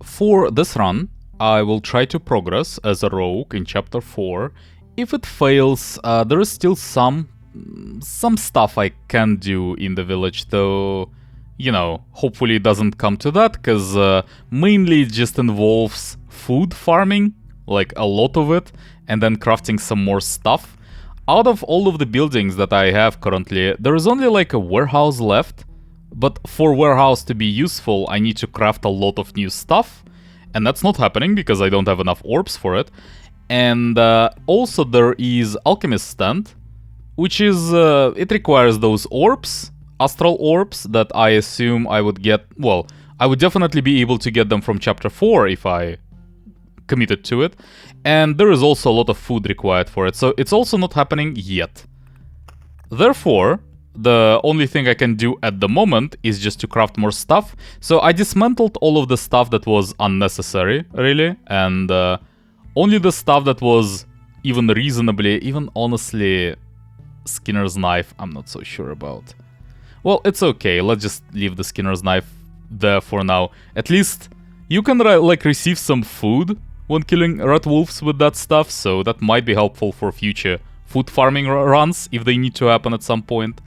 For this run, I will try to progress as a rogue in chapter 4. If it fails, there is still some stuff I can do in the village, though, you know, hopefully it doesn't come to that, because mainly it just involves food farming, like a lot of it, and then crafting some more stuff. Out of all of the buildings that I have currently, there is only like a warehouse left, but for warehouse to be useful, I need to craft a lot of new stuff, and that's not happening because I don't have enough orbs for it. And also there is alchemist stand, which is, it requires those orbs, astral orbs, that I assume I would get, well, I would definitely be able to get them from chapter 4 if I committed to it. And there is also a lot of food required for it, so it's also not happening yet. Therefore, the only thing I can do at the moment is just to craft more stuff. So I dismantled all of the stuff that was unnecessary, really, and only the stuff that was even reasonably, even honestly, Skinner's knife, I'm not so sure about. Well, it's okay, let's just leave the Skinner's knife there for now. At least you can like receive some food when killing red wolves with that stuff, so that might be helpful for future food farming runs if they need to happen at some point.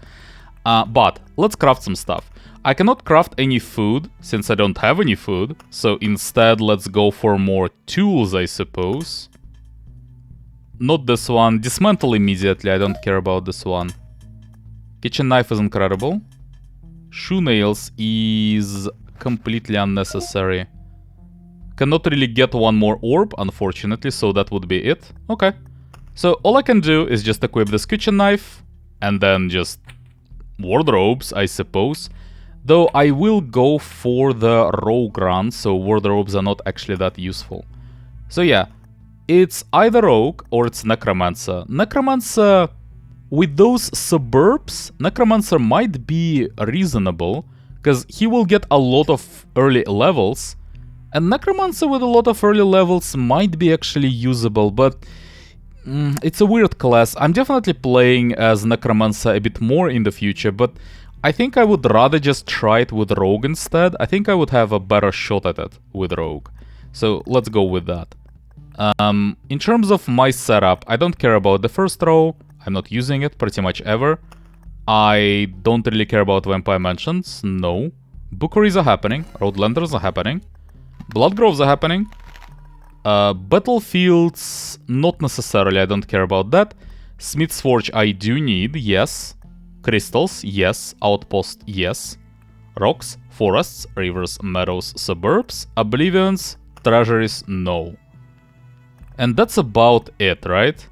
But let's craft some stuff. I cannot craft any food since I don't have any food, so instead let's go for more tools, I suppose. Not this one. Dismantle immediately, I don't care about this one. Kitchen knife is incredible. Shoe nails is completely unnecessary. Cannot really get one more orb, unfortunately, so that would be it. Okay. So all I can do is just equip this kitchen knife, and then just wardrobes, I suppose. Though I will go for the rogue run, so wardrobes are not actually that useful. So yeah, it's either rogue or it's necromancer. Necromancer, with those suburbs, necromancer might be reasonable, because he will get a lot of early levels. And necromancer with a lot of early levels might be actually usable, but it's a weird class. I'm definitely playing as necromancer a bit more in the future, but I think I would rather just try it with rogue instead. I think I would have a better shot at it with rogue. So let's go with that. In terms of my setup, I don't care about the first row. I'm not using it pretty much ever. I don't really care about vampire mansions, no. Bookeries are happening, roadlanders are happening. Blood groves are happening. Battlefields, not necessarily, I don't care about that. Smith's Forge I do need, yes. Crystals, yes. Outpost, yes. Rocks, forests, rivers, meadows, suburbs. Oblivions, treasuries, no. And that's about it, right?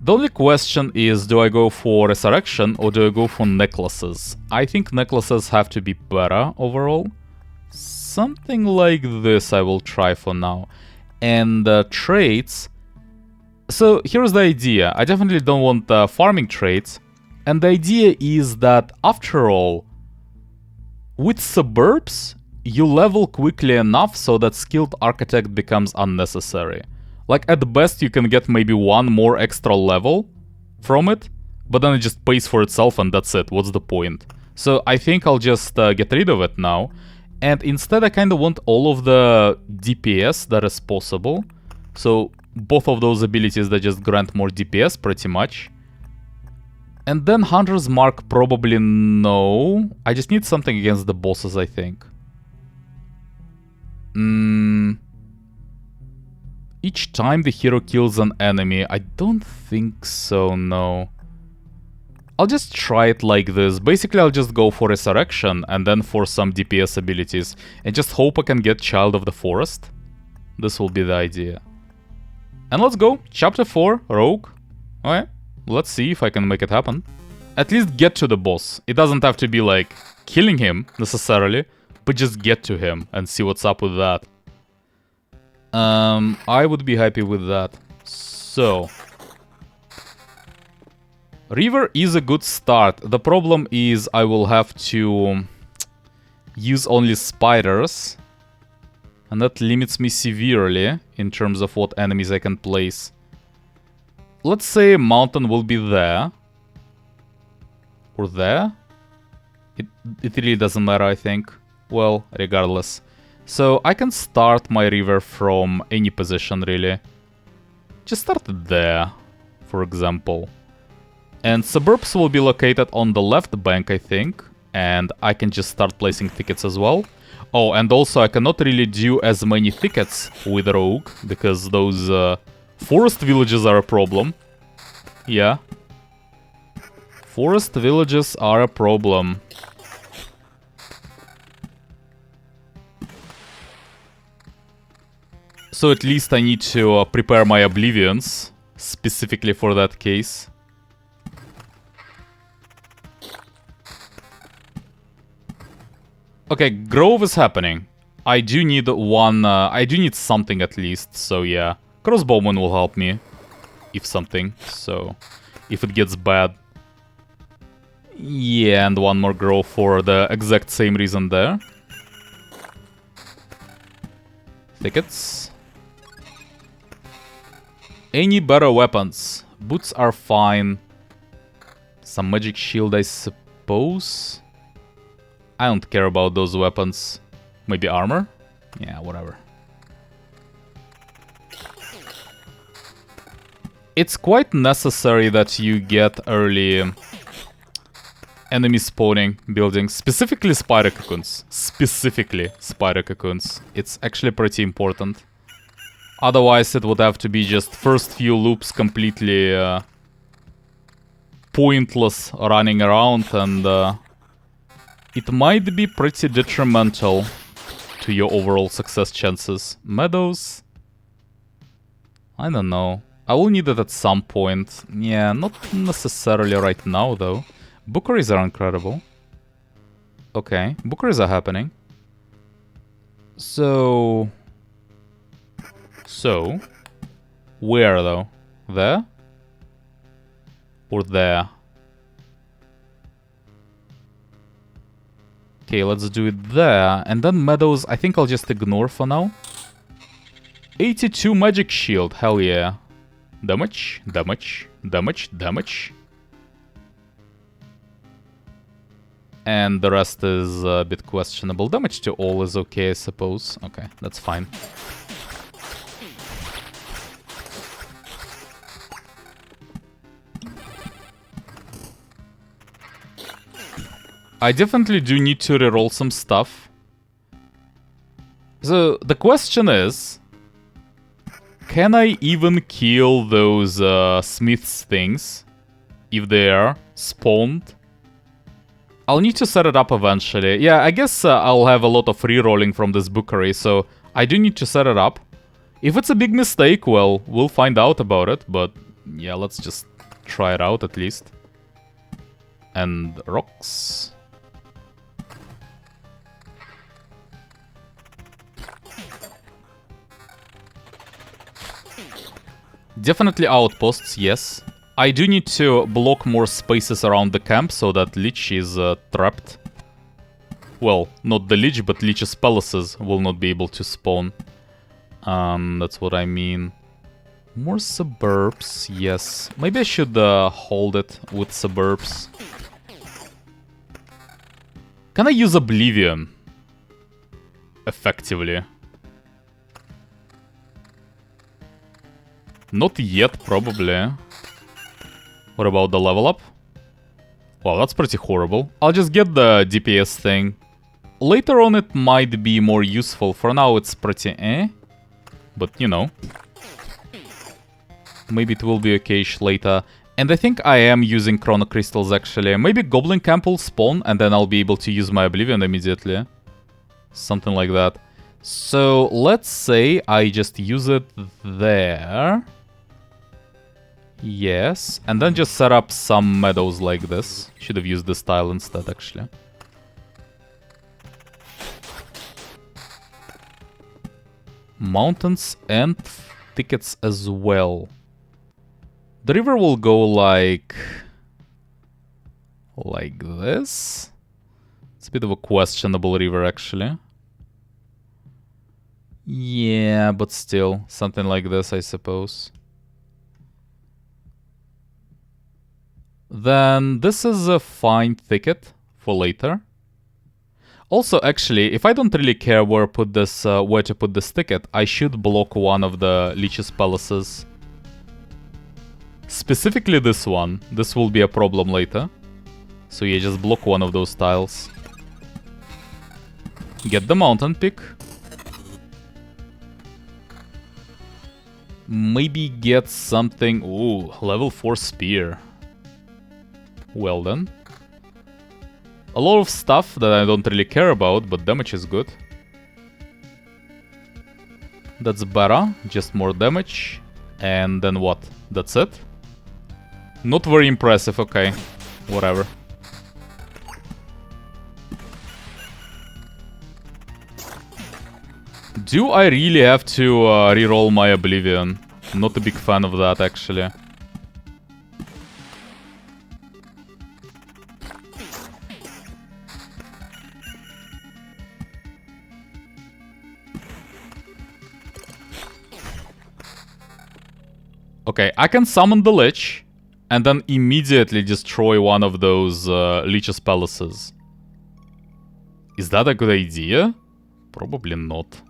The only question is, do I go for resurrection or do I go for necklaces? I think necklaces have to be better overall. Something like this I will try for now. And traits. So here's the idea. I definitely don't want farming traits. And the idea is that after all, with suburbs, you level quickly enough so that skilled architect becomes unnecessary. Like at best you can get maybe one more extra level from it, but then it just pays for itself and that's it. What's the point? So I think I'll just get rid of it now. And instead I kind of want all of the DPS that is possible. So both of those abilities that just grant more DPS pretty much. And then Hunter's Mark probably no. I just need something against the bosses, I think. Each time the hero kills an enemy, I don't think so, no. I'll just try it like this. Basically, I'll just go for Resurrection and then for some DPS abilities. And just hope I can get Child of the Forest. This will be the idea. And let's go. Chapter 4, Rogue. Alright, let's see if I can make it happen. At least get to the boss. It doesn't have to be like killing him necessarily, but just get to him and see what's up with that. I would be happy with that. So... River is a good start. The problem is I will have to use only spiders. And that limits me severely in terms of what enemies I can place. Let's say mountain will be there. Or there? It really doesn't matter, I think. Well, regardless. So I can start my river from any position, really. Just start there, for example. And suburbs will be located on the left bank, I think. And I can just start placing thickets as well. Oh, and also I cannot really do as many thickets with Rogue, because those forest villages are a problem. Yeah. Forest villages are a problem. So at least I need to prepare my Oblivions, specifically for that case. Okay, Grove is happening. I do need one, I do need something at least, so yeah. Crossbowman will help me, if something, so if it gets bad. Yeah, and one more Grove for the exact same reason there. Thickets. Any better weapons? Boots are fine. Some magic shield, I suppose. I don't care about those weapons. Maybe armor? Yeah, whatever. It's quite necessary that you get early enemy spawning buildings. Specifically spider cocoons. Specifically spider cocoons. It's actually pretty important. Otherwise it would have to be just first few loops completely pointless running around, and it might be pretty detrimental to your overall success chances. Meadows? I don't know. I will need it at some point. Yeah, not necessarily right now, though. Bookeries are incredible. Okay, bookeries are happening. So... where, though? There? Or there? Okay, let's do it there. And then Meadows, I think I'll just ignore for now. 82 magic shield, hell yeah. Damage, damage, damage, damage. And the rest is a bit questionable. Damage to all is okay, I suppose. Okay, that's fine. I definitely do need to reroll some stuff. So, the question is... can I even kill those smith's things? If they are spawned? I'll need to set it up eventually. Yeah, I guess I'll have a lot of rerolling from this bookery, so I do need to set it up. If it's a big mistake, well, we'll find out about it, but yeah, let's just try it out at least. And rocks... definitely outposts, yes. I do need to block more spaces around the camp so that Lich is trapped. Well, not the Lich, but Lich's palaces will not be able to spawn. That's what I mean. More suburbs, yes. Maybe I should hold it with suburbs. Can I use Oblivion? Effectively. Not yet, probably. What about the level up? Wow, that's pretty horrible. I'll just get the DPS thing. Later on it might be more useful. For now it's pretty eh. But, you know. Maybe it will be okay-ish later. And I think I am using Chrono Crystals, actually. Maybe Goblin Camp will spawn, and then I'll be able to use my Oblivion immediately. Something like that. So, let's say I just use it there. Yes, and then just set up some meadows like this. Should have used this tile instead, actually. Mountains and thickets as well. The river will go like this. It's a bit of a questionable river, actually. Yeah, but still, something like this, I suppose. Then this is a fine thicket for later. Also, actually, if I don't really care where to put this ticket, I should block one of the Lich's palaces. Specifically this one. This will be a problem later. So yeah, just block one of those tiles. Get the mountain peak. Maybe get something... Ooh, level 4 spear. Well then. A lot of stuff that I don't really care about, but damage is good. That's better, just more damage. And then what? That's it? Not very impressive, okay. Whatever. Do I really have to reroll my Oblivion? Not a big fan of that, actually. Okay, I can summon the Lich, and then immediately destroy one of those Lich's palaces. Is that a good idea? Probably not.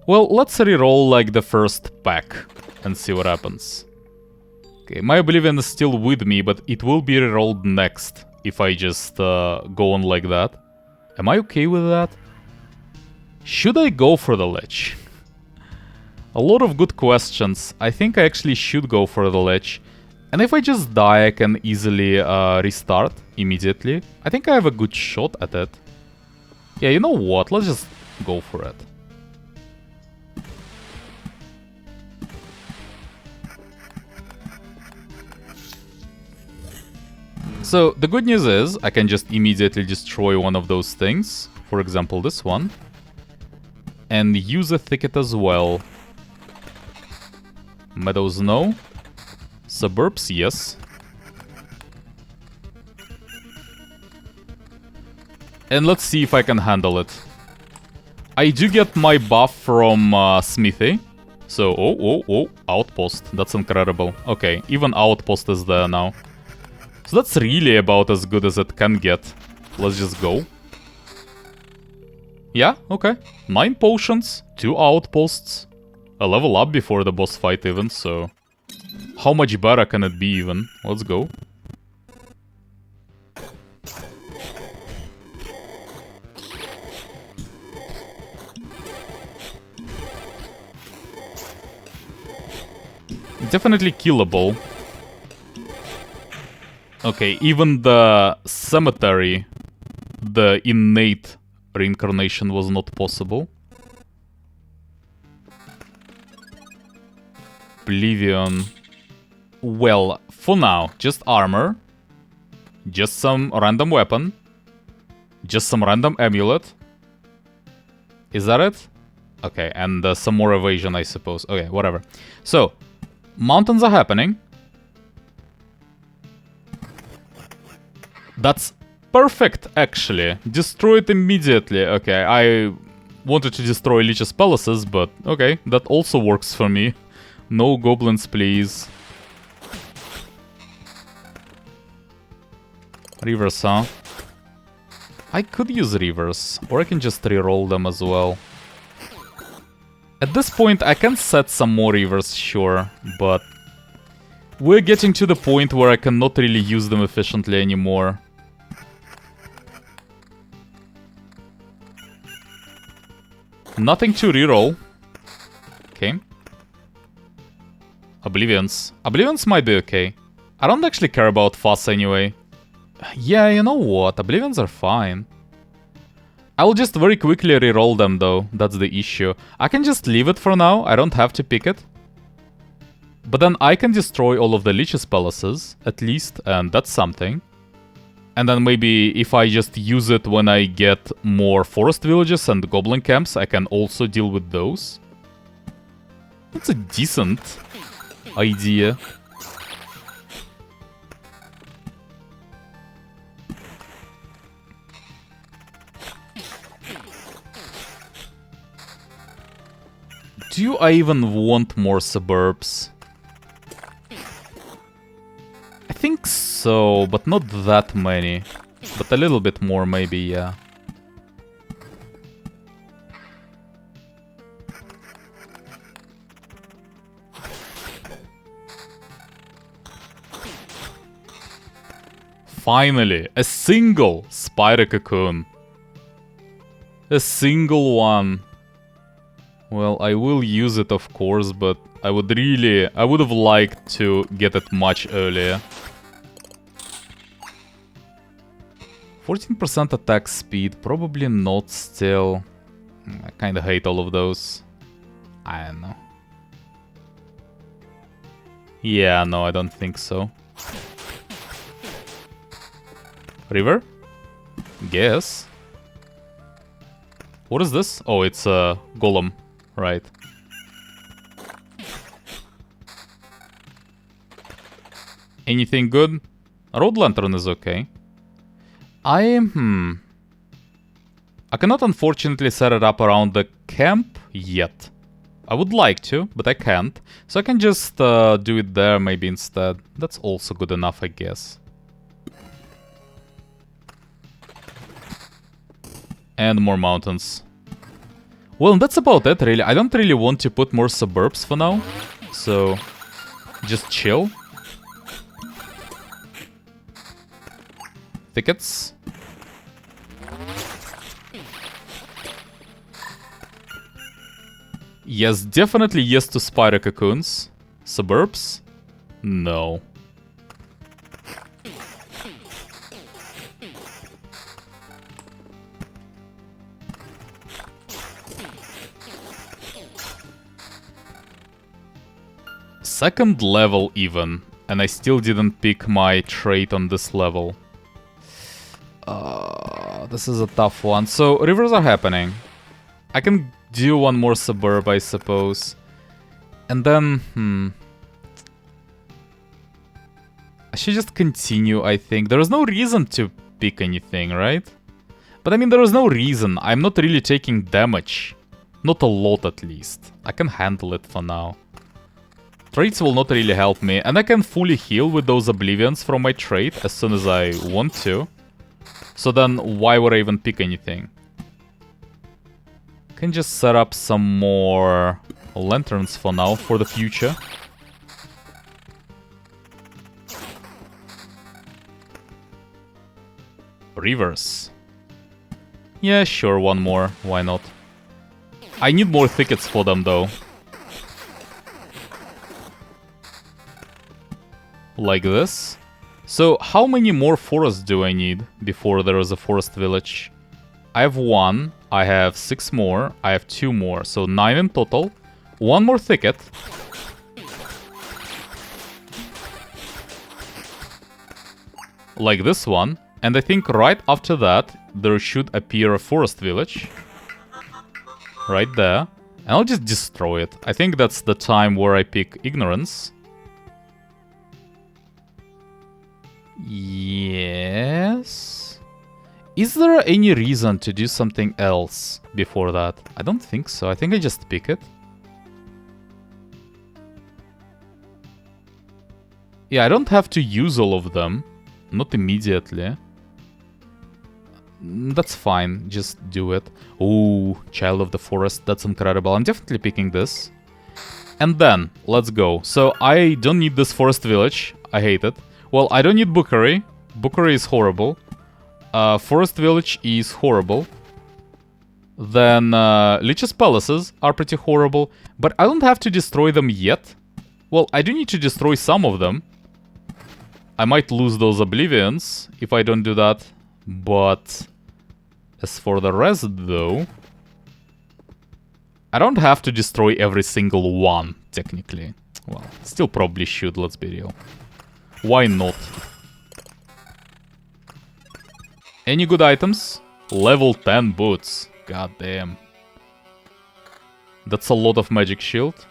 Well, let's reroll like the first pack and see what happens. Okay, my Oblivion is still with me, but it will be rerolled next if I just go on like that. Am I okay with that? Should I go for the Lich? A lot of good questions. I think I actually should go for the Lich. And if I just die, I can easily restart immediately. I think I have a good shot at it. Yeah, you know what? Let's just go for it. So, the good news is, I can just immediately destroy one of those things. For example, this one. And use a thicket as well. Meadows, no. Suburbs, yes. And let's see if I can handle it. I do get my buff from Smithy. So, oh, Outpost. That's incredible. Okay, even Outpost is there now. So that's really about as good as it can get. Let's just go. Yeah, okay. 9 potions, 2 outposts. A level up before the boss fight even, so... How much better can it be even? Let's go. Definitely killable. Okay, even the cemetery, the innate reincarnation was not possible. Oblivion. Well, for now, just armor. Just some random weapon. Just some random amulet. Is that it? Okay, and some more evasion, I suppose. Okay, whatever. So, mountains are happening. That's perfect, actually. Destroy it immediately. Okay, I wanted to destroy Lich's palaces, but okay, that also works for me. No goblins, please. Reverse, huh? I could use reverse, or I can just reroll them as well. At this point, I can set some more reverse, sure, but... We're getting to the point where I cannot really use them efficiently anymore. Nothing to reroll. Okay. Oblivions. Oblivions might be okay. I don't actually care about fuss anyway. Yeah, you know what? Oblivions are fine. I will just very quickly reroll them though. That's the issue. I can just leave it for now. I don't have to pick it. But then I can destroy all of the Lich's palaces, at least, and that's something. And then maybe if I just use it when I get more forest villages and goblin camps, I can also deal with those. That's a decent idea. Do I even want more suburbs? I think So, but not that many. But a little bit more maybe, yeah. Finally, a single spider cocoon. A single one. Well, I will use it, of course, but I would have liked to get it much earlier. 14% attack speed, probably not still. I kinda hate all of those. I don't know. Yeah, no, I don't think so. River? Guess. What is this? Oh, it's a golem. Right. Anything good? Road lantern is okay. I cannot unfortunately set it up around the camp yet. I would like to, but I can't. So I can just do it there maybe instead. That's also good enough, I guess. And more mountains. Well, that's about it, really. I don't really want to put more suburbs for now. So, just chill. Thickets. Yes, definitely yes to spider cocoons. Suburbs? No. Second level even, and I still didn't pick my trait on this level. This is a tough one. So, rivers are happening. I can do one more suburb, I suppose. And then, I should just continue, I think. There is no reason to pick anything, right? But I mean, there is no reason. I'm not really taking damage. Not a lot, at least. I can handle it for now. Traits will not really help me, and I can fully heal with those oblivions from my trait as soon as I want to. So then, why would I even pick anything? Can just set up some more lanterns for now, for the future. Rivers. Yeah, sure, one more. Why not? I need more thickets for them, though. Like this. So, how many more forests do I need before there is a forest village? I have 1, I have 6 more, I have 2 more, so 9 in total. 1 more thicket. Like this one. And I think right after that, there should appear a forest village. Right there. And I'll just destroy it. I think that's the time where I pick ignorance. Yes. Is there any reason to do something else before that? I don't think so. I think I just pick it. Yeah, I don't have to use all of them. Not immediately. That's fine. Just do it. Ooh, Child of the Forest. That's incredible. I'm definitely picking this. And then, let's go. So, I don't need this forest village. I hate it. Well, I don't need Bookery. Bookery is horrible. Forest Village is horrible. Then Lich's Palaces are pretty horrible. But I don't have to destroy them yet. Well, I do need to destroy some of them. I might lose those Oblivions if I don't do that. But as for the rest, though, I don't have to destroy every single one, technically. Well, still probably should, let's be real. Why not? Any good items? Level 10 boots. God damn. That's a lot of magic shield.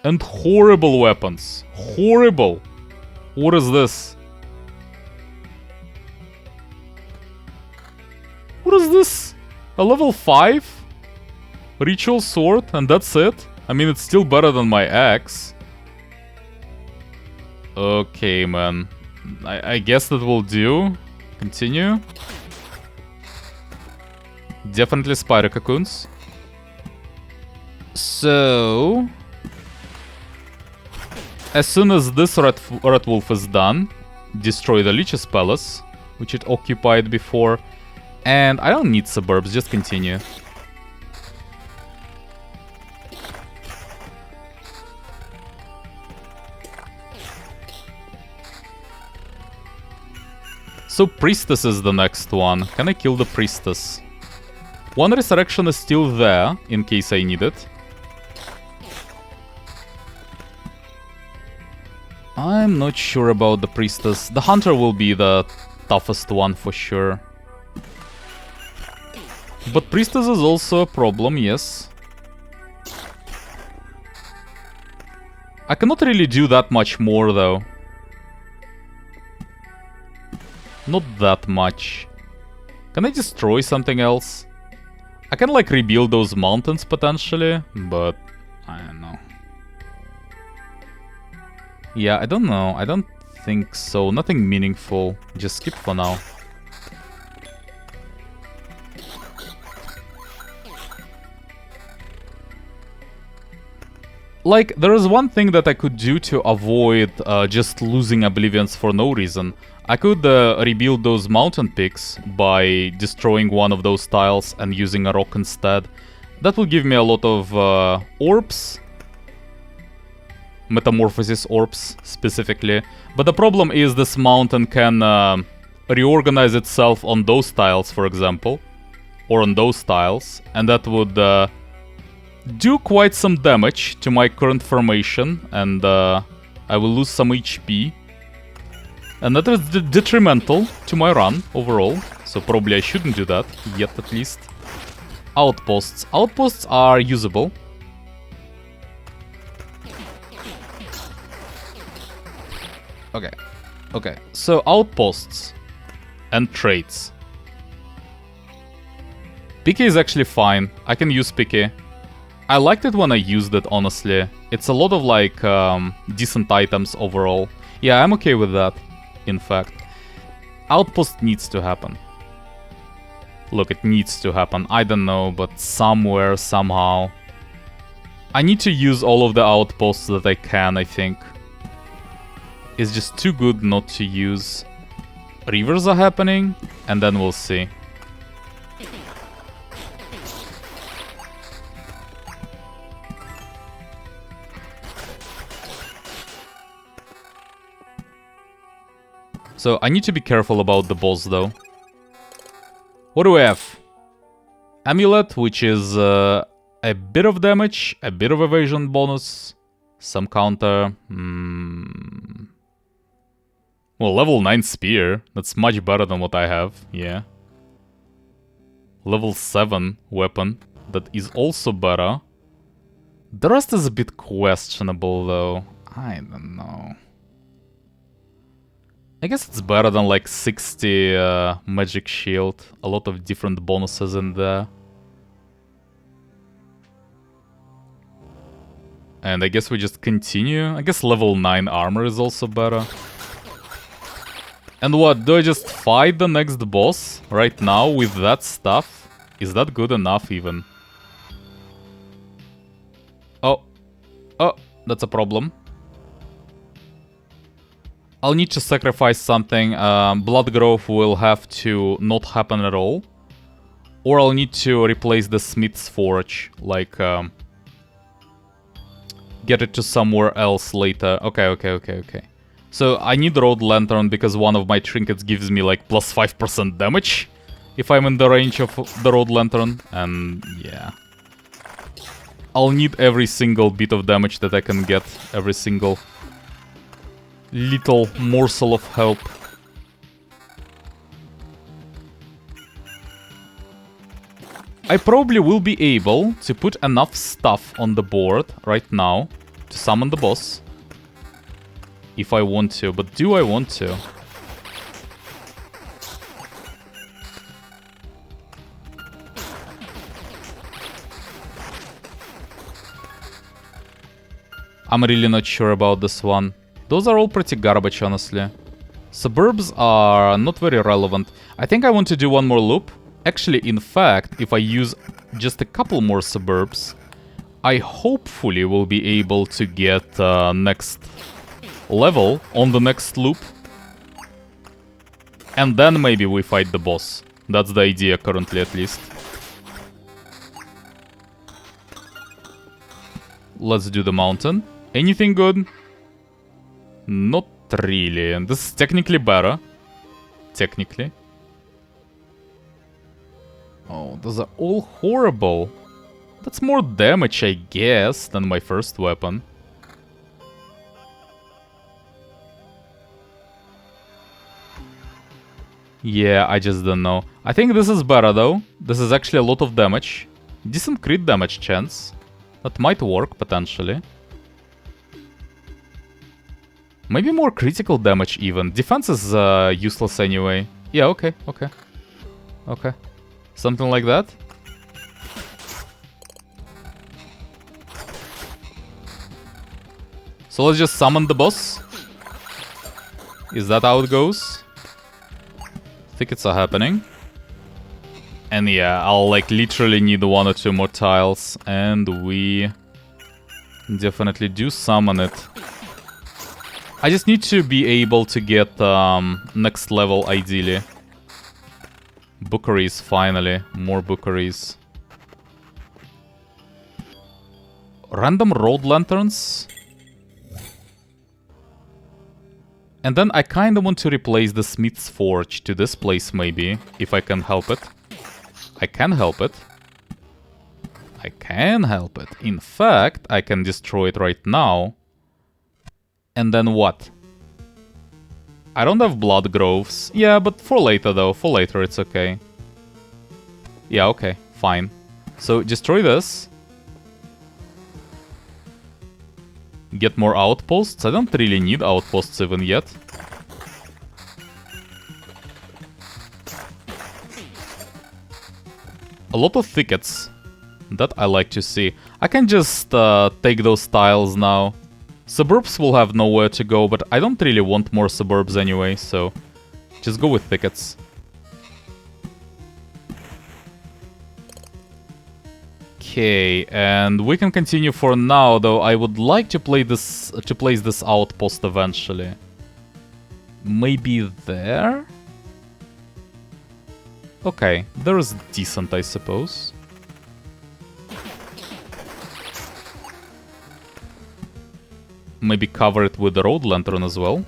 And horrible weapons. Horrible. What is this? What is this? A level 5? Ritual sword, and that's it? I mean, it's still better than my axe. Okay, man. I guess that will do. Continue. Definitely spider cocoons. So... as soon as this red wolf is done, destroy the Lich's Palace, which it occupied before. And I don't need suburbs, just continue. So Priestess is the next one. Can I kill the Priestess? One Resurrection is still there, in case I need it. I'm not sure about the Priestess. The Hunter will be the toughest one for sure. But Priestess is also a problem, yes. I cannot really do that much more though. Not that much. Can I destroy something else? I can like rebuild those mountains potentially, but I don't know. Yeah, I don't know. I don't think so. Nothing meaningful. Just skip for now. Like, there is one thing that I could do to avoid just losing Oblivions for no reason. I could rebuild those mountain peaks by destroying one of those tiles and using a rock instead. That will give me a lot of orbs. Metamorphosis orbs, specifically. But the problem is this mountain can reorganize itself on those tiles, for example. Or on those tiles. And that would do quite some damage to my current formation. And I will lose some HP. And that is detrimental to my run overall. So probably I shouldn't do that, yet at least. Outposts. Outposts are usable. Okay. Okay. So outposts. And traits. Picky is actually fine. I can use Picky. I liked it when I used it, honestly. It's a lot of like decent items overall. Yeah, I'm okay with that. In fact, outpost needs to happen. Look, it needs to happen. I don't know, but somewhere, somehow. I need to use all of the outposts that I can, I think. It's just too good not to use. Rivers are happening, and then we'll see. So I need to be careful about the boss though. What do we have? Amulet, which is a bit of damage, a bit of evasion bonus, some counter. Well, level 9 spear. That's much better than what I have, yeah. Level 7 weapon. That is also better. The rest is a bit questionable though. I don't know. I guess it's better than like 60 magic shield. A lot of different bonuses in there. And I guess we just continue. I guess level 9 armor is also better. And what, do I just fight the next boss right now with that stuff? Is that good enough even? Oh. Oh, that's a problem. I'll need to sacrifice something. Blood growth will have to not happen at all. Or I'll need to replace the Smith's Forge. Like, get it to somewhere else later. Okay. So I need Road Lantern because one of my trinkets gives me like plus 5% damage. If I'm in the range of the Road Lantern. And yeah. I'll need every single bit of damage that I can get. Every single little morsel of help. I probably will be able to put enough stuff on the board right now to summon the boss. If I want to, but do I want to? I'm really not sure about this one. Those are all pretty garbage, honestly. Suburbs are not very relevant. I think I want to do one more loop. Actually, in fact, if I use just a couple more suburbs, I hopefully will be able to get next level on the next loop. And then maybe we fight the boss. That's the idea currently, at least. Let's do the mountain. Anything good? Not really. And this is technically better. Technically. Oh, those are all horrible. That's more damage, I guess, than my first weapon. Yeah, I just don't know. I think this is better, though. This is actually a lot of damage. Decent crit damage chance. That might work, potentially. Maybe more critical damage, even. Defense is useless anyway. Yeah, okay. Okay. Something like that. So let's just summon the boss. Is that how it goes? Tickets are happening. And yeah, I'll like literally need 1 or 2 more tiles. And we definitely do summon it. I just need to be able to get next level ideally. Bookeries, finally. More bookeries. Random road lanterns. And then I kind of want to replace the Smith's Forge to this place maybe, if I can help it. I can help it. I can help it. In fact, I can destroy it right now. And then what? I don't have blood groves. Yeah, but for later though. For later it's okay. Yeah, okay. Fine. So destroy this. Get more outposts. I don't really need outposts even yet. A lot of thickets. That I like to see. I can just take those tiles now. Suburbs will have nowhere to go, but I don't really want more suburbs anyway, so just go with thickets. Okay, and we can continue for now, though I would like to place this outpost eventually. Maybe there? Okay, there is decent, I suppose. Maybe cover it with the road lantern as well.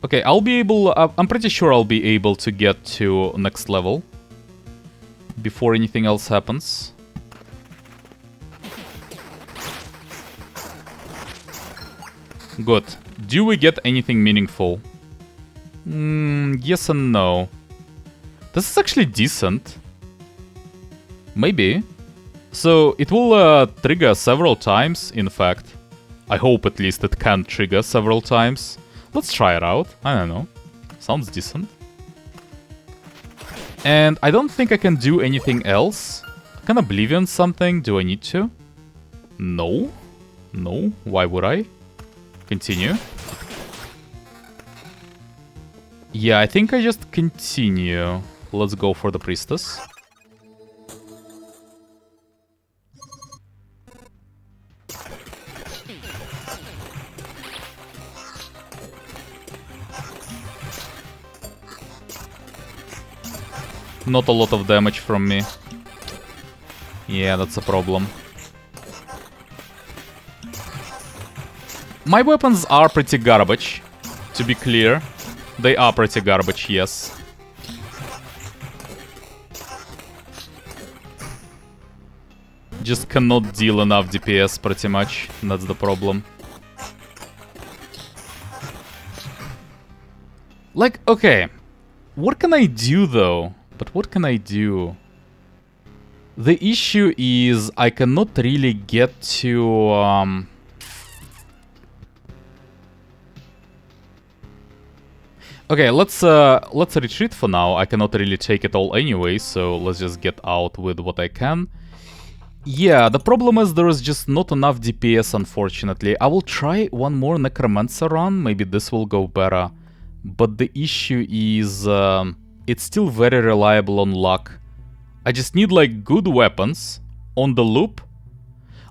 Okay, I'll be able... I'm pretty sure I'll be able to get to next level before anything else happens. Good. Do we get anything meaningful? Yes and no. This is actually decent. Maybe. So, it will trigger several times, in fact. I hope at least it can trigger several times. Let's try it out. I don't know. Sounds decent. And I don't think I can do anything else. Can Oblivion something? Do I need to? No. No. Why would I? Continue. Yeah, I think I just continue. Let's go for the Priestess. Not a lot of damage from me. Yeah, that's a problem. My weapons are pretty garbage, to be clear. They are pretty garbage, yes. Just cannot deal enough DPS, pretty much. That's the problem. Like, okay. What can I do, though? But what can I do? The issue is I cannot really get to... Okay, let's retreat for now. I cannot really take it all anyway, so let's just get out with what I can. Yeah, the problem is there is just not enough DPS, unfortunately. I will try one more Necromancer run, maybe this will go better. But the issue is, it's still very reliable on luck. I just need like good weapons on the loop.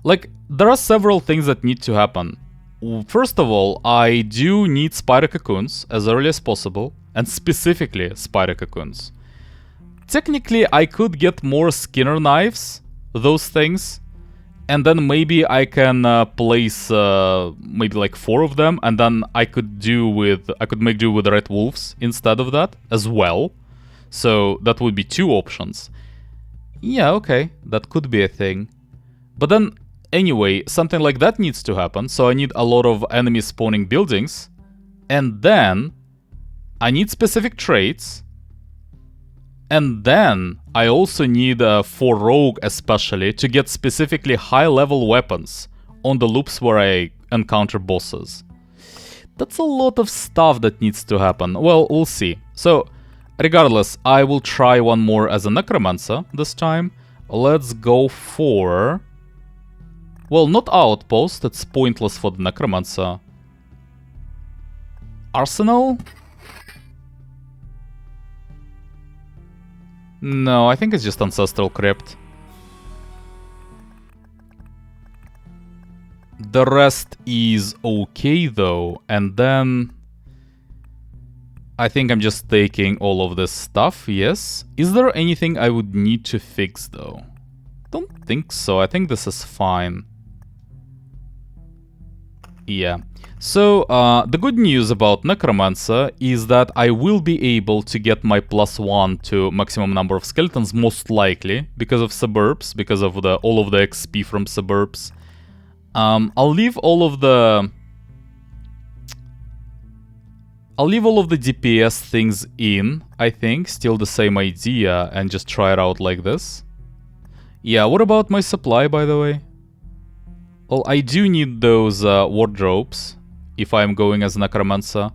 Like, there are several things that need to happen. First of all, I do need Spider Cocoons as early as possible, and specifically Spider Cocoons. Technically, I could get more Skinner knives, those things, and then maybe I can place maybe like 4 of them, and then I could make do with Red Wolves instead of that as well. So that would be 2 options. Yeah, okay, that could be a thing. But then, anyway, something like that needs to happen, so I need a lot of enemy spawning buildings, and then I need specific traits. And then I also need, for Rogue especially, to get specifically high-level weapons on the loops where I encounter bosses. That's a lot of stuff that needs to happen. Well, we'll see. So, regardless, I will try one more as a Necromancer this time. Let's go for... Well, not Outpost, it's pointless for the Necromancer. Arsenal? No, I think it's just Ancestral Crypt. The rest is okay though, and then... I think I'm just taking all of this stuff, yes. Is there anything I would need to fix though? Don't think so, I think this is fine. Yeah. So, the good news about Necromancer is that I will be able to get my +1 to maximum number of skeletons, most likely, because of Suburbs, because of all of the XP from Suburbs. I'll leave all of the DPS things in, I think, still the same idea, and just try it out like this. Yeah, what about my supply, by the way? Well, I do need those wardrobes if I'm going as Necromancer.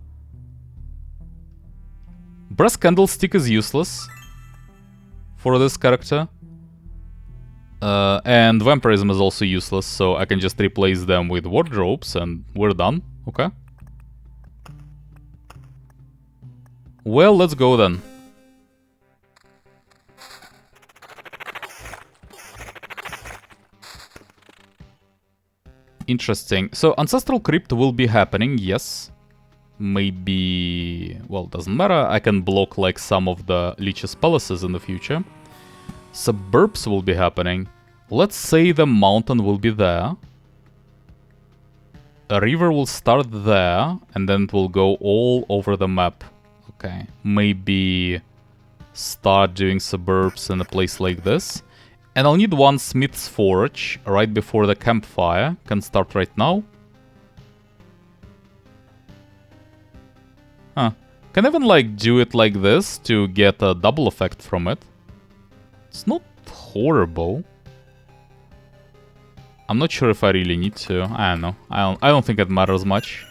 Brass Candlestick is useless for this character. And Vampirism is also useless, so I can just replace them with wardrobes and we're done. Okay. Well, let's go then. Interesting. So, Ancestral Crypt will be happening, yes. Maybe... Well, doesn't matter. I can block, like, some of the Lich's palaces in the future. Suburbs will be happening. Let's say the mountain will be there. A river will start there, and then it will go all over the map. Okay. Maybe start doing Suburbs in a place like this. And I'll need one Smith's Forge right before the campfire. Can start right now. Huh. Can even like do it like this to get a double effect from it. It's not horrible. I'm not sure if I really need to. I don't know. I don't think it matters much.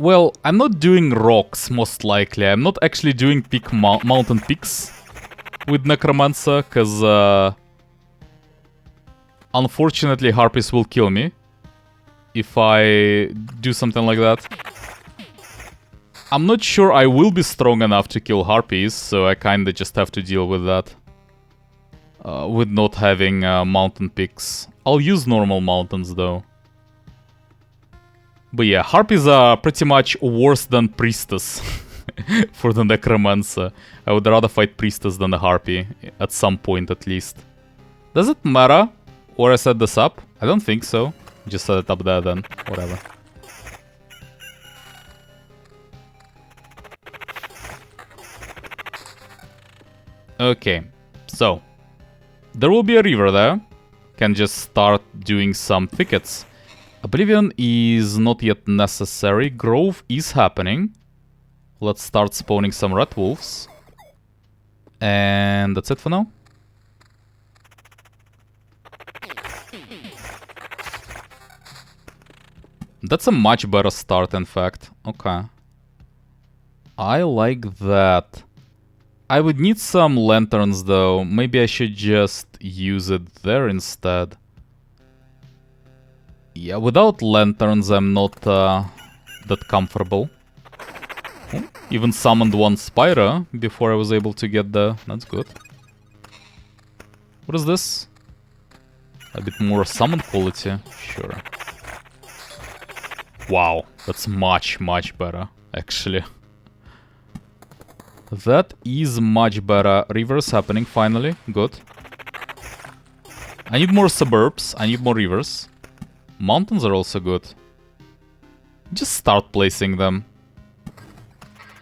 Well, I'm not doing rocks, most likely. I'm not actually doing mountain peaks with Necromancer, because unfortunately Harpies will kill me if I do something like that. I'm not sure I will be strong enough to kill Harpies, so I kinda just have to deal with that. With not having mountain peaks. I'll use normal mountains though. But yeah, Harpies are pretty much worse than Priestess for the Necromancer. I would rather fight Priestess than the Harpy, at some point at least. Does it matter where I set this up? I don't think so. Just set it up there then, whatever. Okay, so there will be a river there. Can just start doing some thickets. Oblivion is not yet necessary. Grove is happening. Let's start spawning some red wolves. And that's it for now. That's a much better start, in fact. Okay. I like that. I would need some lanterns though. Maybe I should just use it there instead. Yeah, without lanterns I'm not that comfortable. Oh, even summoned one Spyro before I was able to get there. That's good. What is this? A bit more summon quality? Sure. Wow, that's much, much better, actually. That is much better. Rivers happening, finally. Good. I need more suburbs. I need more rivers. Mountains are also good. Just start placing them.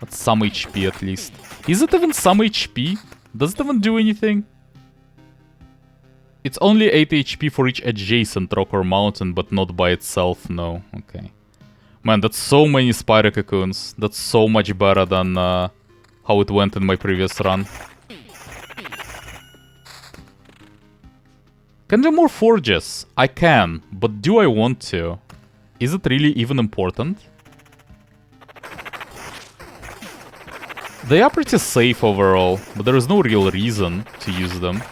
At some HP at least. Is it even some HP? Does it even do anything? It's only 8 HP for each adjacent rock or mountain, but not by itself, no. Okay. Man, that's so many Spyro Cocoons. That's so much better than how it went in my previous run. Can do more forges? I can, but do I want to? Is it really even important? They are pretty safe overall, but there is no real reason to use them.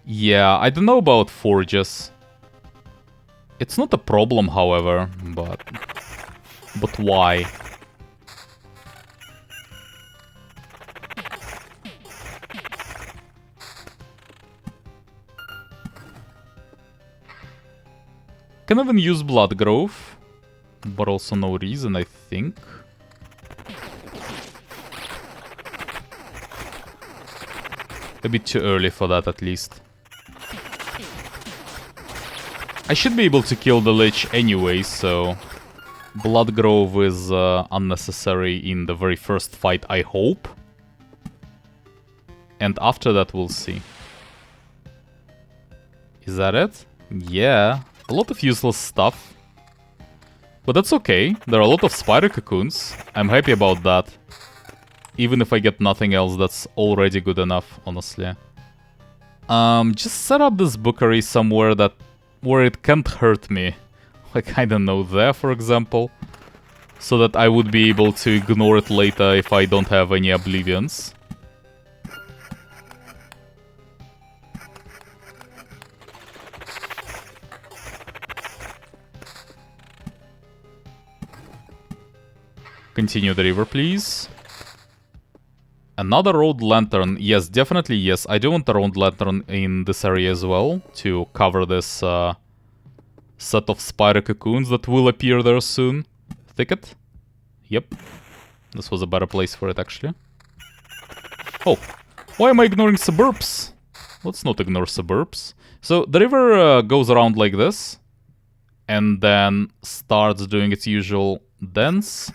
Yeah, I don't know about forges. It's not a problem, however, but why? Can even use Blood Grove, but also no reason, I think. A bit too early for that, at least. I should be able to kill the Lich anyway, so... Blood Grove is unnecessary in the very first fight, I hope. And after that, we'll see. Is that it? Yeah. A lot of useless stuff. But that's okay. There are a lot of Spyro Cocoons. I'm happy about that. Even if I get nothing else, that's already good enough, honestly. Just set up this bookery somewhere where it can't hurt me. Like, I don't know, there, for example. So that I would be able to ignore it later if I don't have any Oblivions. Continue the river, please. Another road lantern. Yes, definitely yes. I do want a road lantern in this area as well to cover this set of Spyro Cocoons that will appear there soon. Thicket? Yep. This was a better place for it, actually. Oh, why am I ignoring suburbs? Let's not ignore suburbs. So the river goes around like this. And then starts doing its usual dance.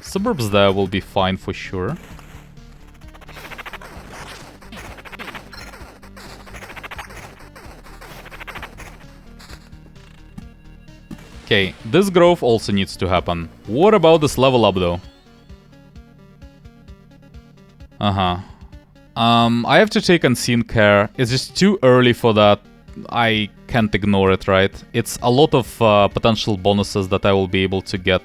Suburbs there will be fine for sure. Okay, this growth also needs to happen. What about this level up though? I have to take unseen care. It's just too early for that. I can't ignore it, right? It's a lot of potential bonuses that I will be able to get.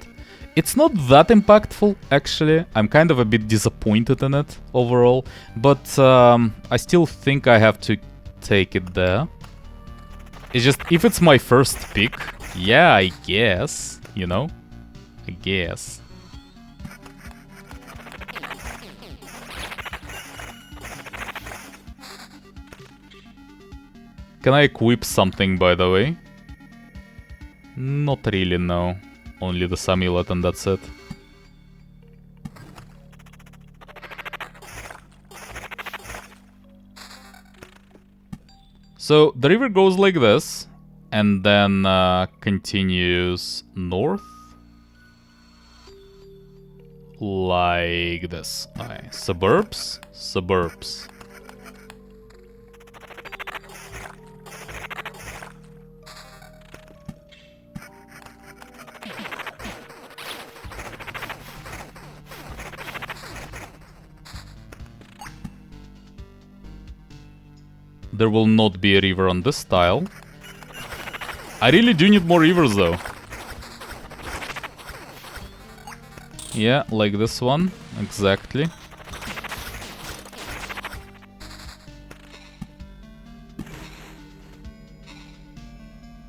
It's not that impactful, actually. I'm kind of a bit disappointed in it overall. But I still think I have to take it there. It's just, if it's my first pick, yeah, I guess, you know? I guess. Can I equip something, by the way? Not really, no. Only the Samulet and that's it. So the river goes like this, and then continues north. Like this. Okay. Suburbs, suburbs. There will not be a river on this tile. I really do need more rivers though. Yeah, like this one. Exactly.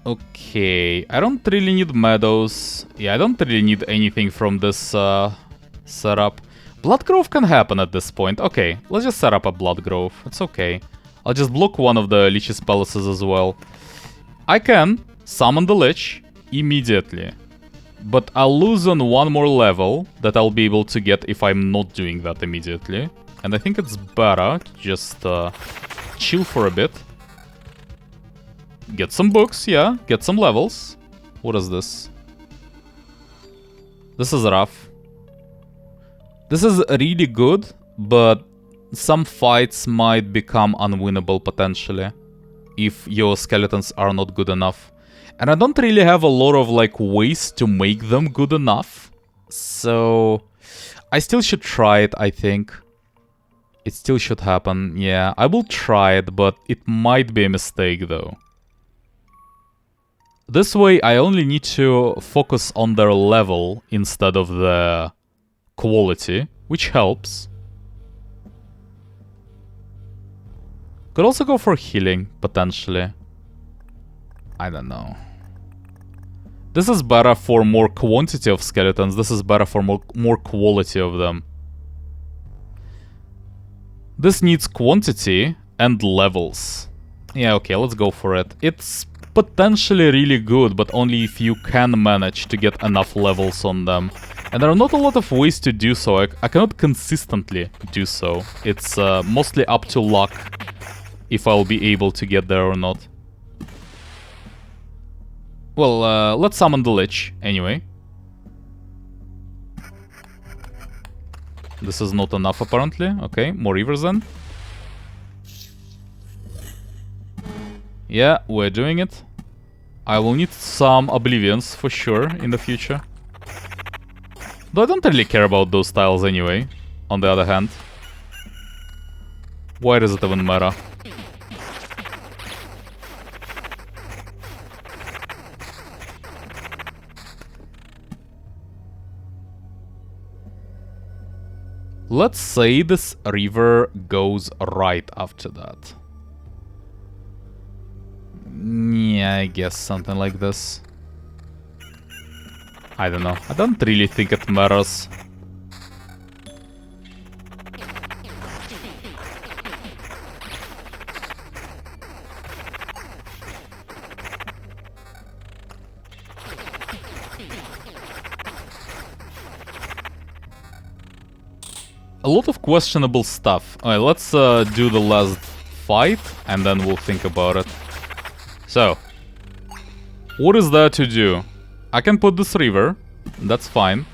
Okay, I don't really need meadows. Yeah, I don't really need anything from this setup. Blood Grove can happen at this point. Okay, let's just set up a Blood Grove. It's okay. I'll just block one of the Lich's palaces as well. I can summon the Lich immediately. But I'll lose on one more level that I'll be able to get if I'm not doing that immediately. And I think it's better to just chill for a bit. Get some books, yeah. Get some levels. What is this? This is rough. This is really good, but some fights might become unwinnable potentially if your skeletons are not good enough. And I don't really have a lot of like ways to make them good enough. So I still should try it, I think. It still should happen, yeah. I will try it, but it might be a mistake though. This way I only need to focus on their level instead of the quality, which helps. Could also go for healing, potentially. I don't know. This is better for more quantity of skeletons. This is better for more quality of them. This needs quantity and levels. Yeah, okay, let's go for it. It's potentially really good, but only if you can manage to get enough levels on them. And there are not a lot of ways to do so. I cannot consistently do so. It's mostly up to luck if I'll be able to get there or not. Well, let's summon the Lich, anyway. This is not enough, apparently. Okay, more rivers then. Yeah, we're doing it. I will need some Oblivions, for sure, in the future. Though I don't really care about those tiles anyway, on the other hand. Why does it even matter? Let's say this river goes right after that. Yeah, I guess something like this. I don't know. I don't really think it matters. A lot of questionable stuff. Alright, let's do the last fight and then we'll think about it. So, what is there to do? I can put this river, that's fine.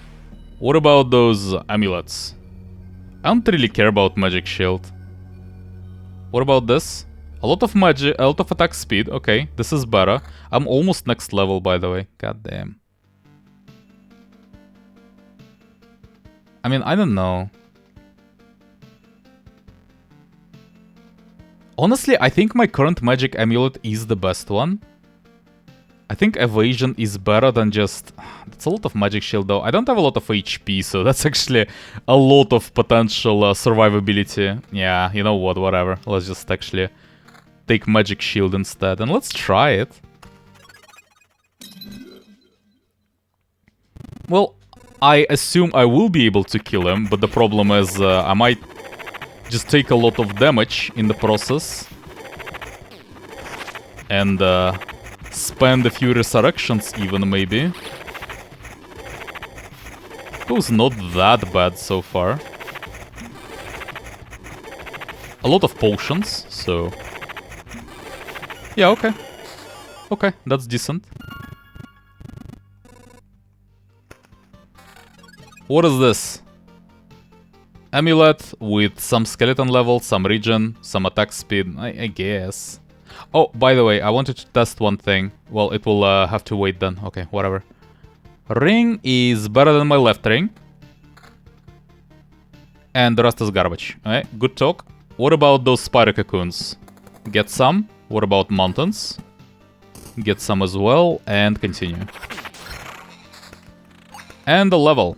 What about those amulets? I don't really care about magic shield. What about this? A lot of magic, a lot of attack speed, okay, this is better. I'm almost next level, by the way, god damn. I mean, I don't know. Honestly, I think my current magic amulet is the best one. I think evasion is better than just... That's a lot of magic shield though. I don't have a lot of HP, so that's actually a lot of potential survivability. Yeah, you know what, whatever. Let's just actually take magic shield instead. And let's try it. Well, I assume I will be able to kill him, but the problem is I might just take a lot of damage in the process. And spend a few resurrections even, maybe. It was not that bad so far. A lot of potions, so... Yeah, okay. Okay, that's decent. What is this? Amulet with some skeleton level, some regen, some attack speed, I guess. Oh, by the way, I wanted to test one thing. Well, it will have to wait then. Okay, whatever. Ring is better than my left ring. And the rest is garbage. Alright, good talk. What about those spider cocoons? Get some. What about mountains? Get some as well, and continue. And a level.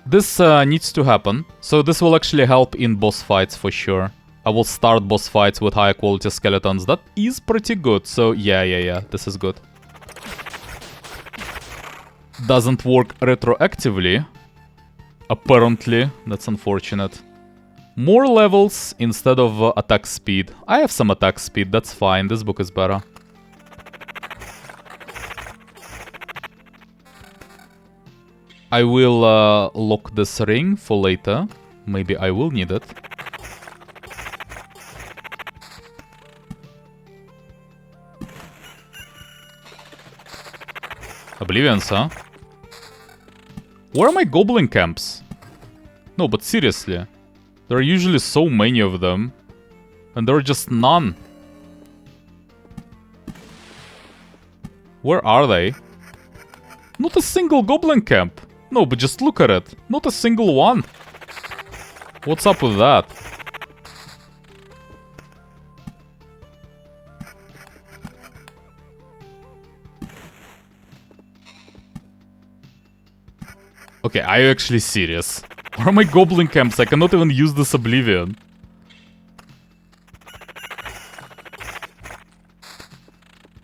This needs to happen, so this will actually help in boss fights for sure. I will start boss fights with higher quality skeletons. That is pretty good, so yeah, this is good. Doesn't work retroactively. Apparently, that's unfortunate. More levels instead of attack speed. I have some attack speed, that's fine, this book is better. I will lock this ring for later. Maybe I will need it. Oblivions, huh? Where are my goblin camps? No, but seriously. There are usually so many of them. And there are just none. Where are they? Not a single goblin camp. No, but just look at it. Not a single one. What's up with that? Okay, are you actually serious? Where are my goblin camps? I cannot even use this Oblivion.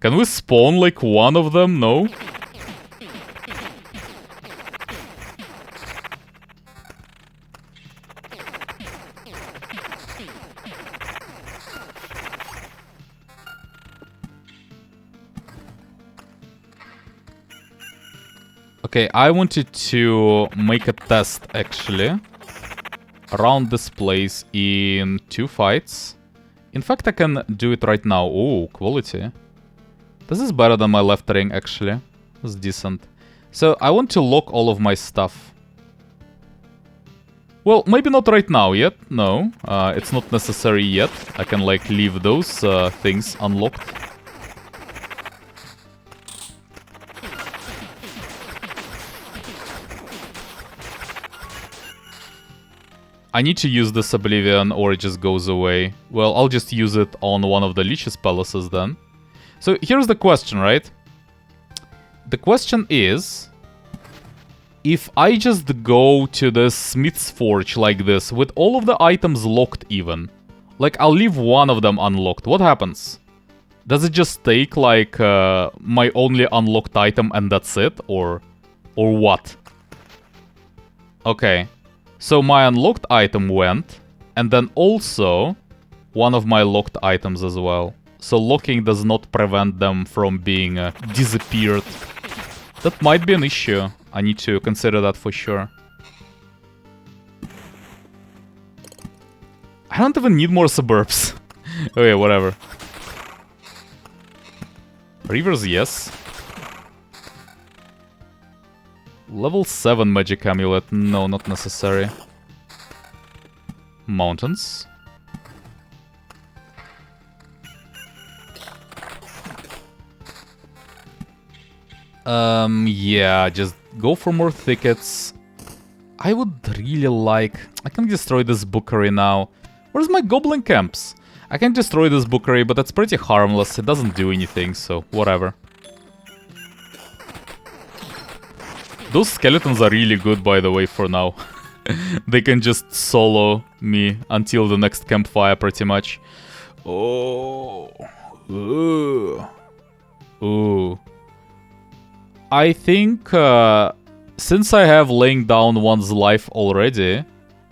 Can we spawn like one of them? No? Okay, I wanted to make a test, actually, around this place in 2 fights. In fact, I can do it right now. Oh, quality. This is better than my left ring, actually. It's decent. So, I want to lock all of my stuff. Well, maybe not right now yet. No, it's not necessary yet. I can, like, leave those things unlocked. I need to use this Oblivion or it just goes away. Well, I'll just use it on one of the Lich's palaces then. So here's the question, right? The question is, if I just go to the Smith's Forge like this, with all of the items locked even, like I'll leave one of them unlocked, what happens? Does it just take like my only unlocked item and that's it? Or what? Okay. So my unlocked item went, and then also one of my locked items as well. So locking does not prevent them from being disappeared. That might be an issue. I need to consider that for sure. I don't even need more suburbs. Okay, whatever. Rivers, yes. Level 7 magic amulet. No, not necessary. Mountains. Yeah, just go for more thickets. I would really like... I can destroy this bookery now. Where's my goblin camps? I can destroy this bookery, but that's pretty harmless. It doesn't do anything, so whatever. Those skeletons are really good, by the way, for now. They can just solo me until the next campfire, pretty much. Oh. Ooh. Ooh. I think, since I have laying down one's life already,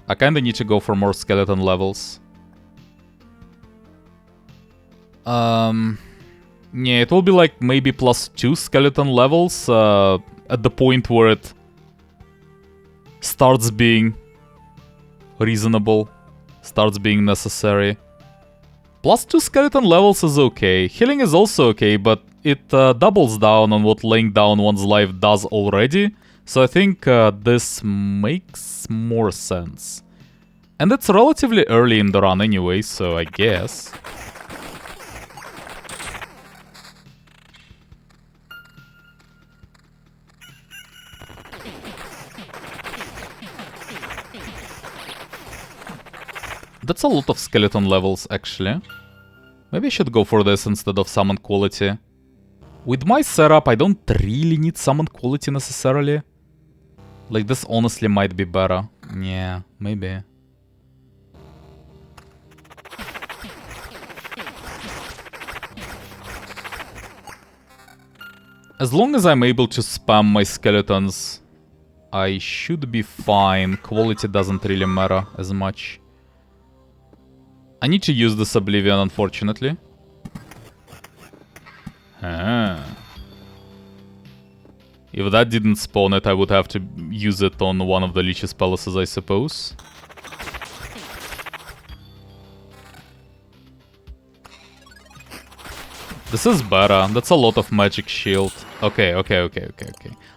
I kinda need to go for more skeleton levels. Yeah, it will be like maybe +2 skeleton levels, at the point where it starts being reasonable, starts being necessary. +2 skeleton levels is okay. Healing is also okay, but it doubles down on what laying down one's life does already. So I think this makes more sense. And it's relatively early in the run anyway, so I guess. That's a lot of skeleton levels, actually. Maybe I should go for this instead of summon quality. With my setup, I don't really need summon quality necessarily. Like, this honestly might be better. Yeah, maybe. As long as I'm able to spam my skeletons, I should be fine. Quality doesn't really matter as much. I need to use this Oblivion, unfortunately. Ah. If that didn't spawn it, I would have to use it on one of the Lich's palaces, I suppose. This is better. That's a lot of magic shield. Okay.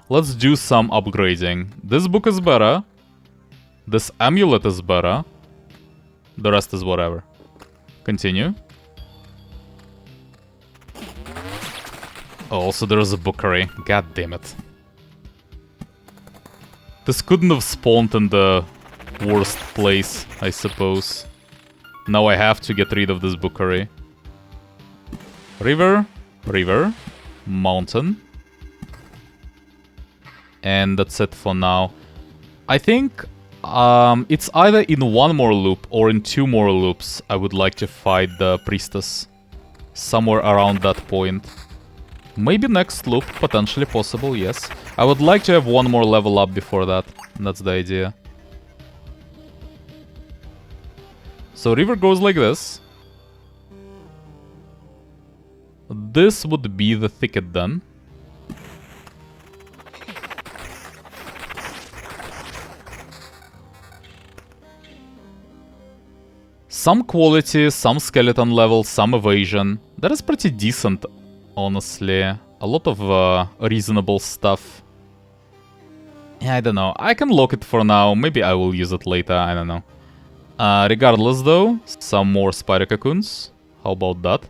Let's do some upgrading. This book is better. This amulet is better. The rest is whatever. Continue. Oh, also there's a bookery. God damn it. This couldn't have spawned in the worst place, I suppose. Now I have to get rid of this bookery. River, river, mountain. And that's it for now. I think it's either in one more loop or in two more loops I would like to fight the priestess. Somewhere around that point. Maybe next loop, potentially possible, yes. I would like to have one more level up before that. That's the idea. So river goes like this. This would be the thicket then. Some quality, some skeleton level, some evasion. That is pretty decent, honestly. A lot of reasonable stuff. Yeah, I don't know. I can lock it for now. Maybe I will use it later. I don't know. Regardless though, some more spider cocoons. How about that?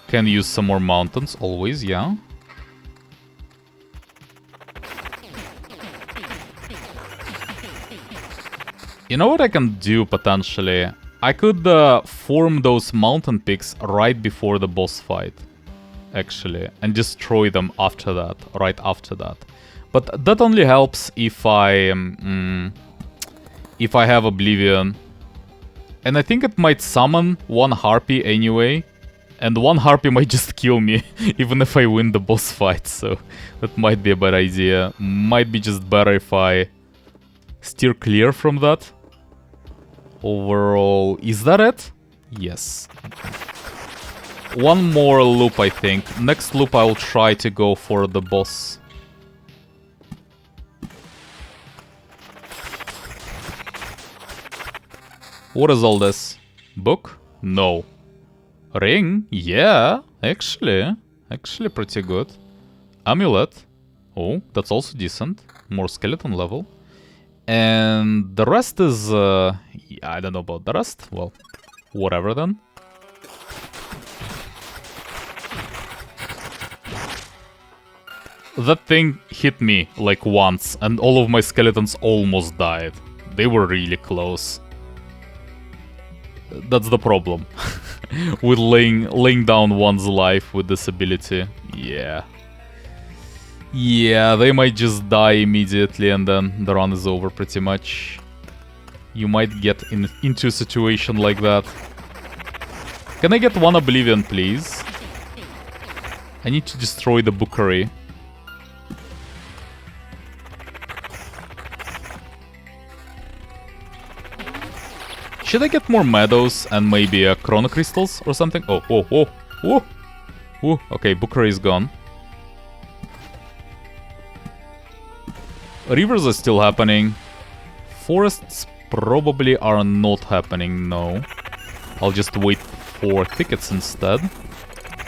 Can use some more mountains, always, yeah. You know what I can do, potentially? I could form those mountain peaks right before the boss fight, actually. And destroy them after that, right after that. But that only helps if I have Oblivion. And I think it might summon one Harpy anyway. And one Harpy might just kill me, even if I win the boss fight, so that might be a bad idea. Might be just better if I steer clear from that. Overall, is that it? Yes. One more loop, I think. Next loop I'll try to go for the boss. What is all this? Book? No. Ring? Yeah, actually pretty good. Amulet? Oh, that's also decent. More skeleton level. And the rest is... I don't know about the rest. Well, whatever then. That thing hit me like once, and all of my skeletons almost died. They were really close. That's the problem. With laying down one's life with this ability. Yeah. Yeah, they might just die immediately and then the run is over pretty much. You might get into a situation like that. Can I get one Oblivion, please? I need to destroy the bookery. Should I get more meadows and maybe chrono crystals or something? Oh. Okay, bookery is gone. Rivers are still happening. Forests probably are not happening, no. I'll just wait for thickets instead.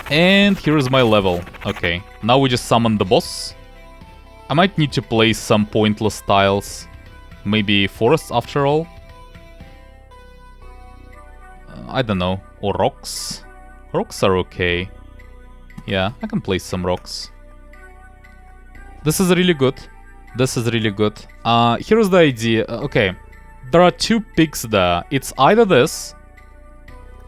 And here is my level. Okay, now we just summon the boss. I might need to place some pointless tiles. Maybe forests after all. I don't know. Or rocks. Rocks are okay. Yeah, I can place some rocks. This is really good. This is really good. Here's the idea. Okay. There are two picks there. It's either this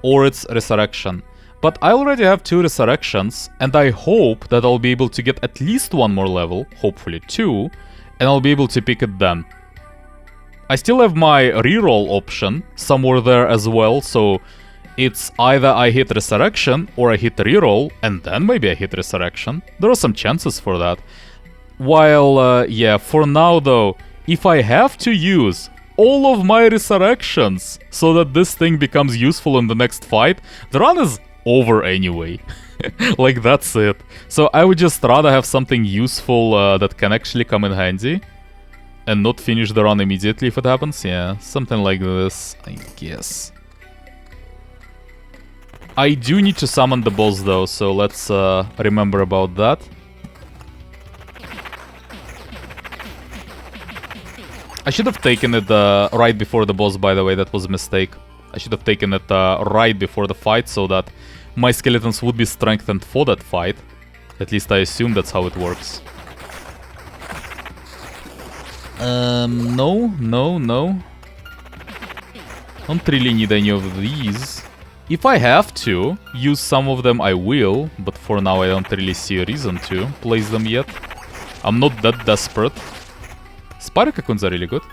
or it's Resurrection. But I already have 2 Resurrections, and I hope that I'll be able to get at least 1 more level, hopefully 2, and I'll be able to pick it then. I still have my reroll option somewhere there as well, so it's either I hit Resurrection or I hit reroll, and then maybe I hit Resurrection. There are some chances for that. While, yeah, for now though, if I have to use all of my Resurrections so that this thing becomes useful in the next fight, the run is over anyway. Like, that's it. So I would just rather have something useful that can actually come in handy and not finish the run immediately if it happens. Yeah, something like this, I guess. I do need to summon the boss though, so let's remember about that. I should have taken it right before the boss, by the way. That was a mistake. I should have taken it right before the fight so that my skeletons would be strengthened for that fight. At least I assume that's how it works. No. Don't really need any of these. If I have to use some of them, I will. But for now, I don't really see a reason to place them yet. I'm not that desperate. Spider cocoons are really good.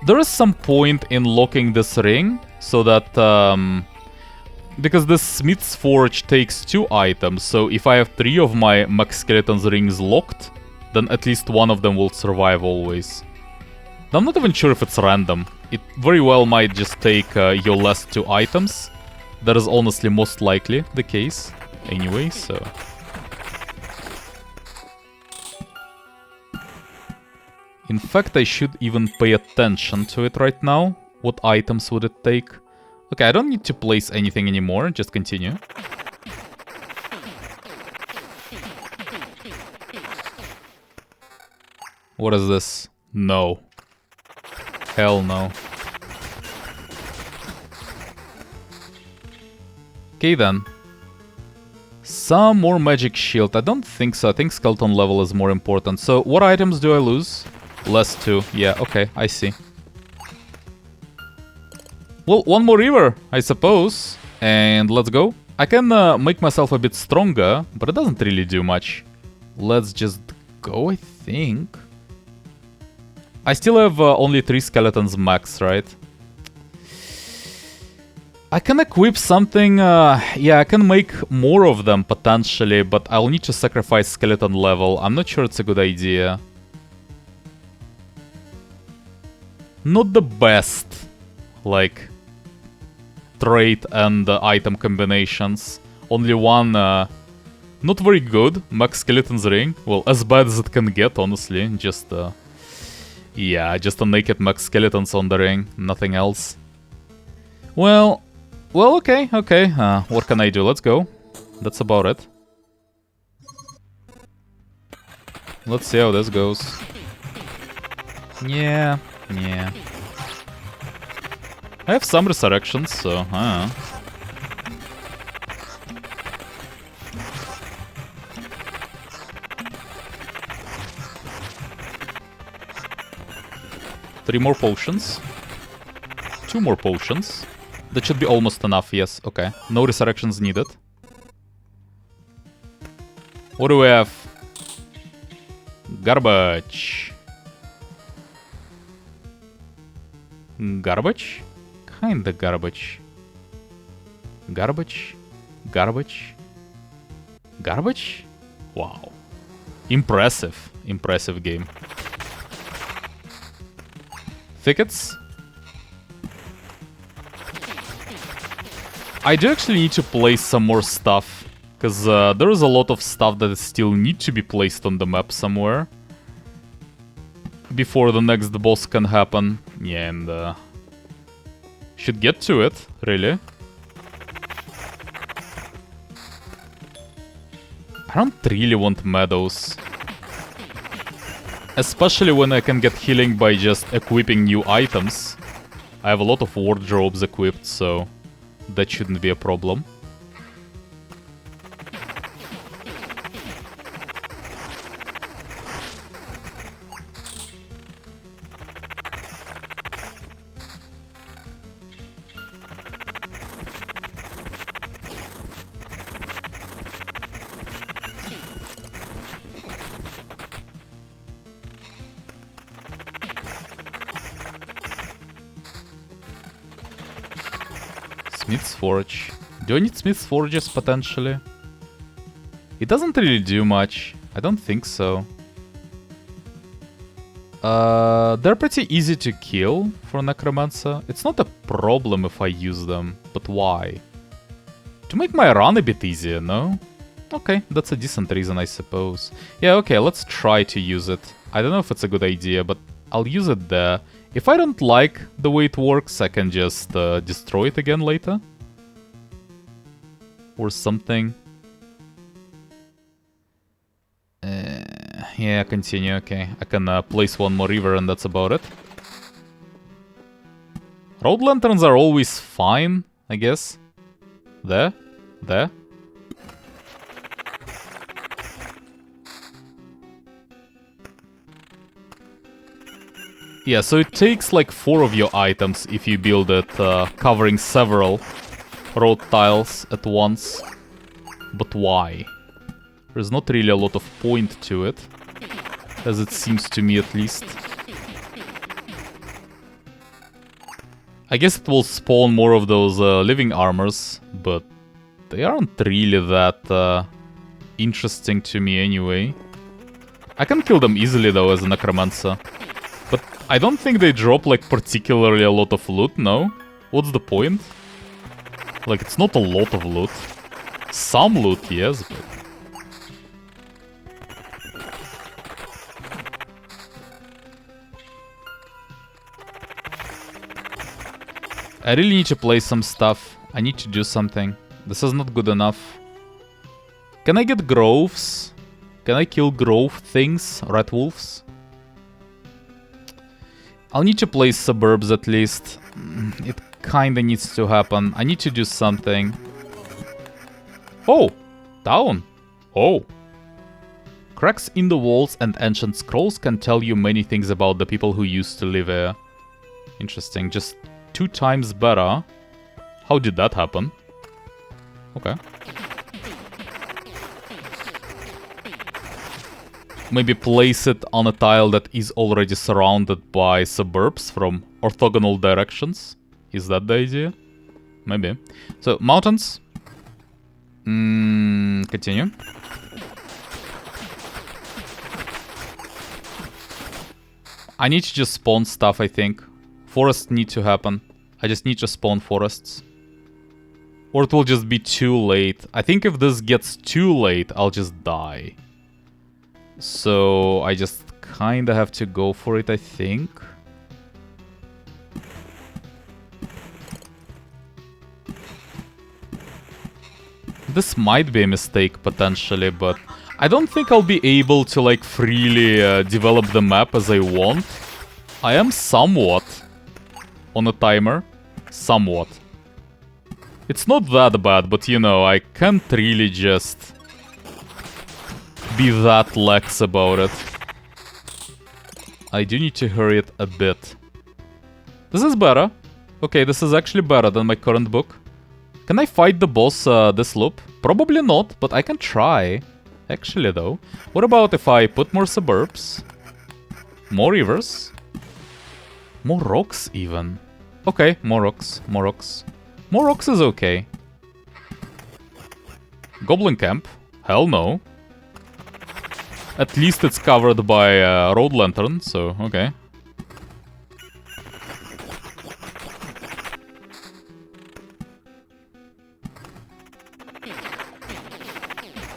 There is some point in locking this ring, so that, because this Smith's Forge takes 2 items, so if I have 3 of my Max Skeleton's rings locked, then at least one of them will survive always. I'm not even sure if it's random. It very well might just take your last 2 items. That is honestly most likely the case, anyway, so... In fact, I should even pay attention to it right now. What items would it take? Okay, I don't need to place anything anymore, just continue. What is this? No. Hell no. Okay then. Some more magic shield. I don't think so. I think skeleton level is more important. So, what items do I lose? Less 2. Yeah, okay, I see. Well, one more river, I suppose. And let's go. I can make myself a bit stronger, but it doesn't really do much. Let's just go, I think. I still have only 3 skeletons max, right? I can equip something, yeah, I can make more of them potentially, but I'll need to sacrifice skeleton level. I'm not sure it's a good idea. Not the best, like, trait and item combinations. Only one, not very good, Max Skeleton's Ring. Well, as bad as it can get, honestly. Just, yeah, just a naked Max Skeletons on the ring, nothing else. Well, okay. What can I do? Let's go. That's about it. Let's see how this goes. Yeah. I have some resurrections, so, I don't know. Three more potions. 2 more potions. That should be almost enough, yes, okay. No resurrections needed. What do we have? Garbage. Garbage? Kinda garbage. Garbage? Wow. Impressive game. Thickets? I do actually need to place some more stuff, because there is a lot of stuff that still need to be placed on the map somewhere before the next boss can happen. Yeah, and should get to it, really. I don't really want meadows. Especially when I can get healing by just equipping new items. I have a lot of wardrobes equipped, so that shouldn't be a problem. Smith's Forge. Do I need Smith's Forges potentially? It doesn't really do much. I don't think so. They're pretty easy to kill for Necromancer. It's not a problem if I use them, but why? To make my run a bit easier, no? Okay, that's a decent reason, I suppose. Yeah, okay, let's try to use it. I don't know if it's a good idea, but I'll use it there. If I don't like the way it works, I can just destroy it again later. Or something. Yeah, continue, okay. I can place one more river and that's about it. Road lanterns are always fine, I guess. There. Yeah, so it takes like 4 of your items if you build it, covering several road tiles at once. But why? There's not really a lot of point to it, as it seems to me at least. I guess it will spawn more of those living armors, but they aren't really that interesting to me anyway. I can kill them easily though as a Necromancer. But I don't think they drop like particularly a lot of loot, no? What's the point? Like, it's not a lot of loot. Some loot, yes, but... I really need to play some stuff. I need to do something. This is not good enough. Can I get groves? Can I kill grove things? Red wolves? I'll need to play suburbs at least. It kinda needs to happen. I need to do something. Oh! Down! Oh! Cracks in the walls and ancient scrolls can tell you many things about the people who used to live here. Interesting. Just 2 times better. How did that happen? Okay. Maybe place it on a tile that is already surrounded by suburbs from orthogonal directions. Is that the idea? Maybe. So, mountains. Continue. I need to just spawn stuff, I think. Forests need to happen. I just need to spawn forests. Or it will just be too late. I think if this gets too late, I'll just die. So I just kinda have to go for it, I think. This might be a mistake, potentially, but I don't think I'll be able to, like, freely develop the map as I want. I am somewhat on a timer. Somewhat. It's not that bad, but, you know, I can't really just be that lax about it. I do need to hurry it a bit. This is better. Okay, this is actually better than my current book. Can I fight the boss this loop? Probably not, but I can try. Actually, though. What about if I put more suburbs? More rivers? More rocks, even. Okay, more rocks, more rocks. More rocks is okay. Goblin camp? Hell no. At least it's covered by road lantern, so okay.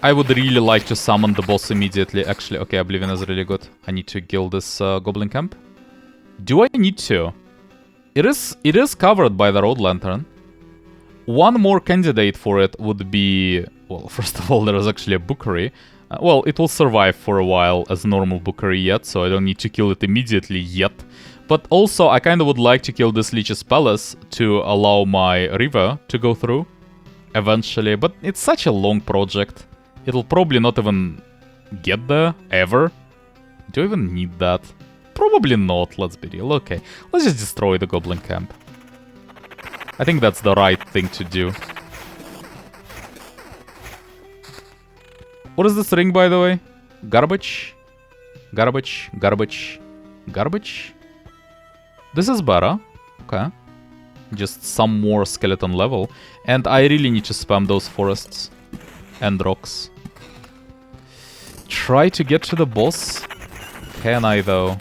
I would really like to summon the boss immediately. Actually, okay, Oblivion is really good. I need to kill this goblin camp. Do I need to? It is covered by the road lantern. One more candidate for it would be... Well, first of all, there is actually a bookery. Well, it will survive for a while as a normal bookery yet, so I don't need to kill it immediately yet. But also, I kind of would like to kill this Lich's Palace to allow my river to go through eventually. But it's such a long project. It'll probably not even get there, ever. Do I even need that? Probably not, let's be real. Okay, let's just destroy the goblin camp. I think that's the right thing to do. What is this ring, by the way? Garbage? Garbage, garbage, garbage? This is better. Okay. Just some more skeleton level. And I really need to spam those forests and rocks. Try to get to the boss. Can I though?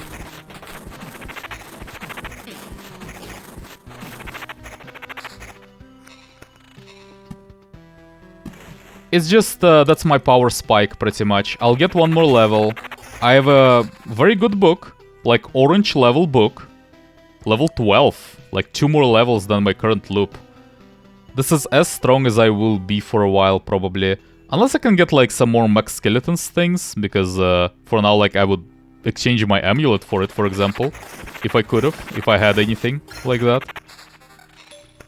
It's just, that's my power spike pretty much. I'll get one more level. I have a very good book, like orange level book. Level 12, like 2 more levels than my current loop. This is as strong as I will be for a while probably. Unless I can get like some more max skeletons things, because for now like I would exchange my amulet for it, for example. If I could've, if I had anything like that.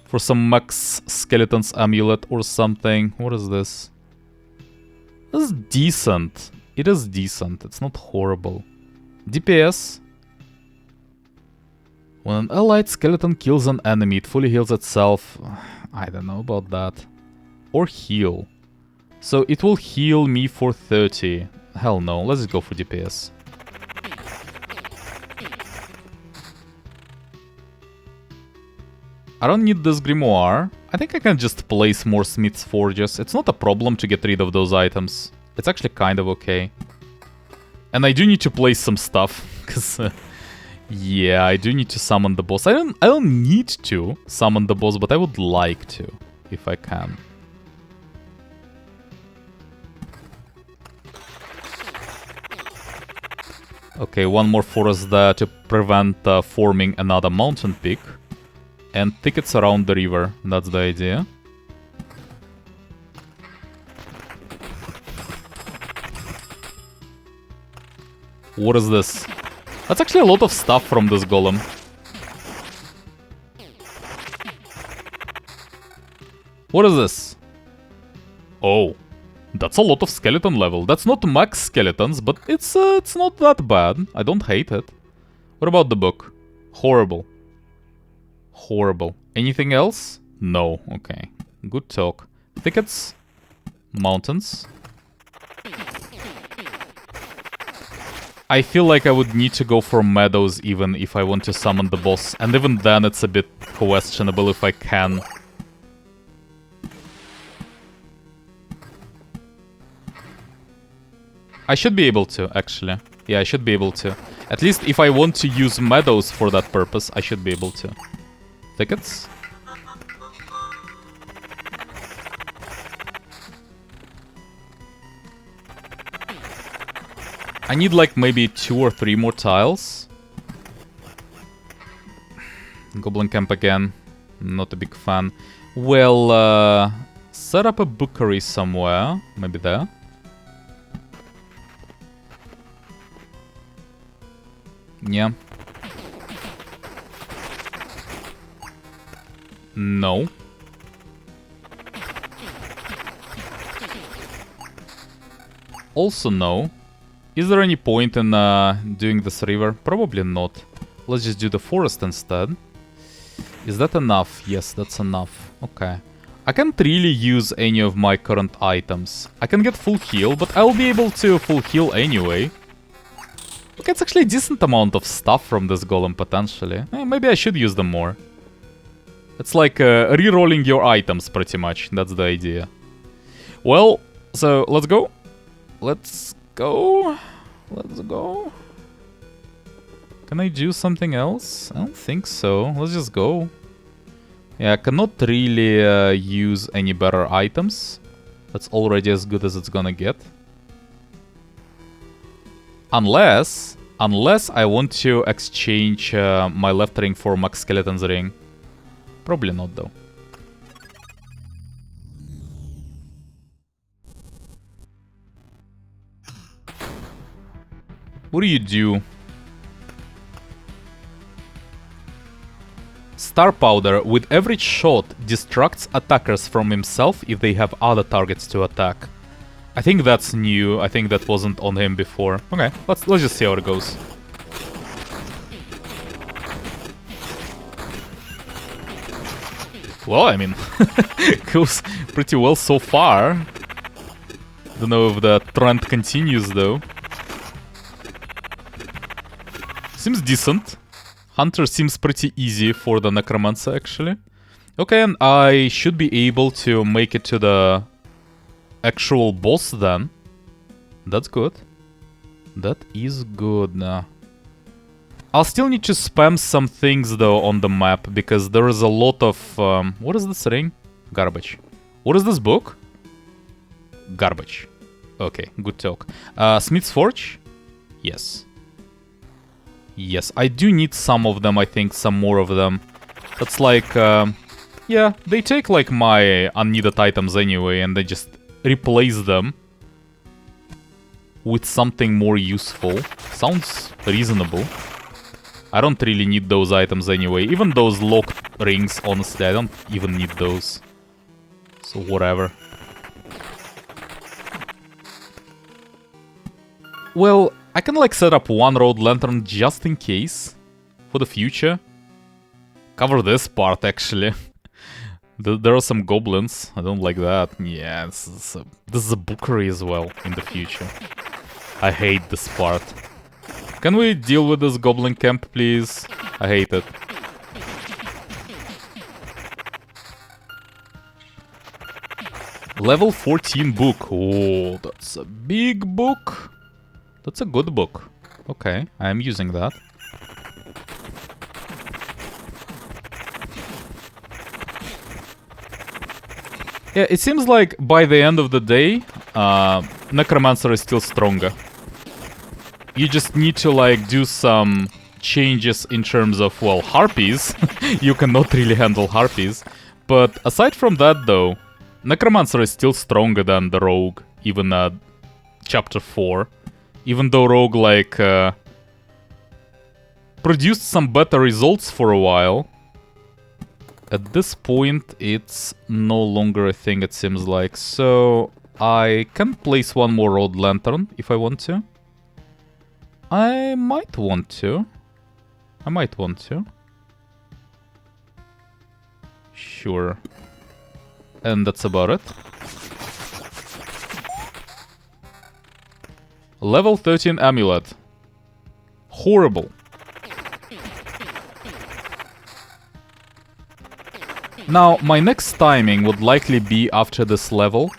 For some max skeletons amulet or something. What is this? This is decent. It is decent. It's not horrible. DPS. When an allied skeleton kills an enemy, it fully heals itself. I don't know about that. Or heal. So it will heal me for 30. Hell no. Let's just go for DPS. I don't need this grimoire. I think I can just place more Smith's Forges. It's not a problem to get rid of those items. It's actually kind of okay. And I do need to place some stuff, because yeah, I do need to summon the boss. I don't need to summon the boss, but I would like to, if I can. Okay, one more forest there to prevent forming another mountain peak. And thickets around the river, that's the idea. What is this? That's actually a lot of stuff from this golem. What is this? Oh, that's a lot of skeleton level. That's not max skeletons, but it's not that bad. I don't hate it. What about the book? Horrible. Horrible. Anything else? No. Okay. Good talk. Thickets. Mountains. I feel like I would need to go for meadows even if I want to summon the boss. And even then it's a bit questionable if I can. I should be able to, actually. Yeah, I should be able to. At least if I want to use meadows for that purpose, I should be able to. Thickets. I need like maybe 2 or 3 more tiles. Goblin camp again. Not a big fan. Well, set up a bookery somewhere. Maybe there. Yeah. No. Also no. Is there any point in doing this river? Probably not. Let's just do the forest instead. Is that enough? Yes, that's enough. Okay. I can't really use any of my current items. I can get full heal, but I'll be able to full heal anyway. Okay, it's actually a decent amount of stuff from this golem potentially. Maybe I should use them more. It's like re-rolling your items, pretty much. That's the idea. Well, so let's go. Let's go. Let's go. Can I do something else? I don't think so. Let's just go. Yeah, I cannot really use any better items. That's already as good as it's gonna get. Unless I want to exchange my left ring for Max Skeleton's ring. Probably not, though. What do? Star Powder, with every shot, distracts attackers from himself if they have other targets to attack. I think that's new. I think that wasn't on him before. Okay, let's just see how it goes. Well, I mean, goes pretty well so far. Don't know if the trend continues though. Seems decent. Hunter seems pretty easy for the Necromancer actually. Okay, and I should be able to make it to the actual boss then. That's good. That is good now. I'll still need to spam some things though on the map because there is a lot of... what is this ring? Garbage. What is this book? Garbage. Okay, good talk. Smith's Forge? Yes. Yes, I do need some of them, I think, some more of them. That's like... yeah, they take like my unneeded items anyway and they just replace them with something more useful. Sounds reasonable. I don't really need those items anyway. Even those locked rings, honestly, I don't even need those. So whatever. Well, I can like set up one road lantern just in case. For the future. Cover this part actually. There are some goblins. I don't like that. Yeah, this is a bookery as well in the future. I hate this part. Can we deal with this goblin camp, please? I hate it. Level 14 book. Oh, that's a big book. That's a good book. Okay, I am using that. Yeah, it seems like by the end of the day, Necromancer is still stronger. You just need to like do some changes in terms of, well, harpies. You cannot really handle harpies. But aside from that though, Necromancer is still stronger than the Rogue, even at Chapter 4. Even though Rogue like produced some better results for a while. At this point, it's no longer a thing, it seems like. So, I can place one more road lantern if I want to. I might want to. Sure. And that's about it. Level 13 amulet. Horrible. Now, my next timing would likely be after this level.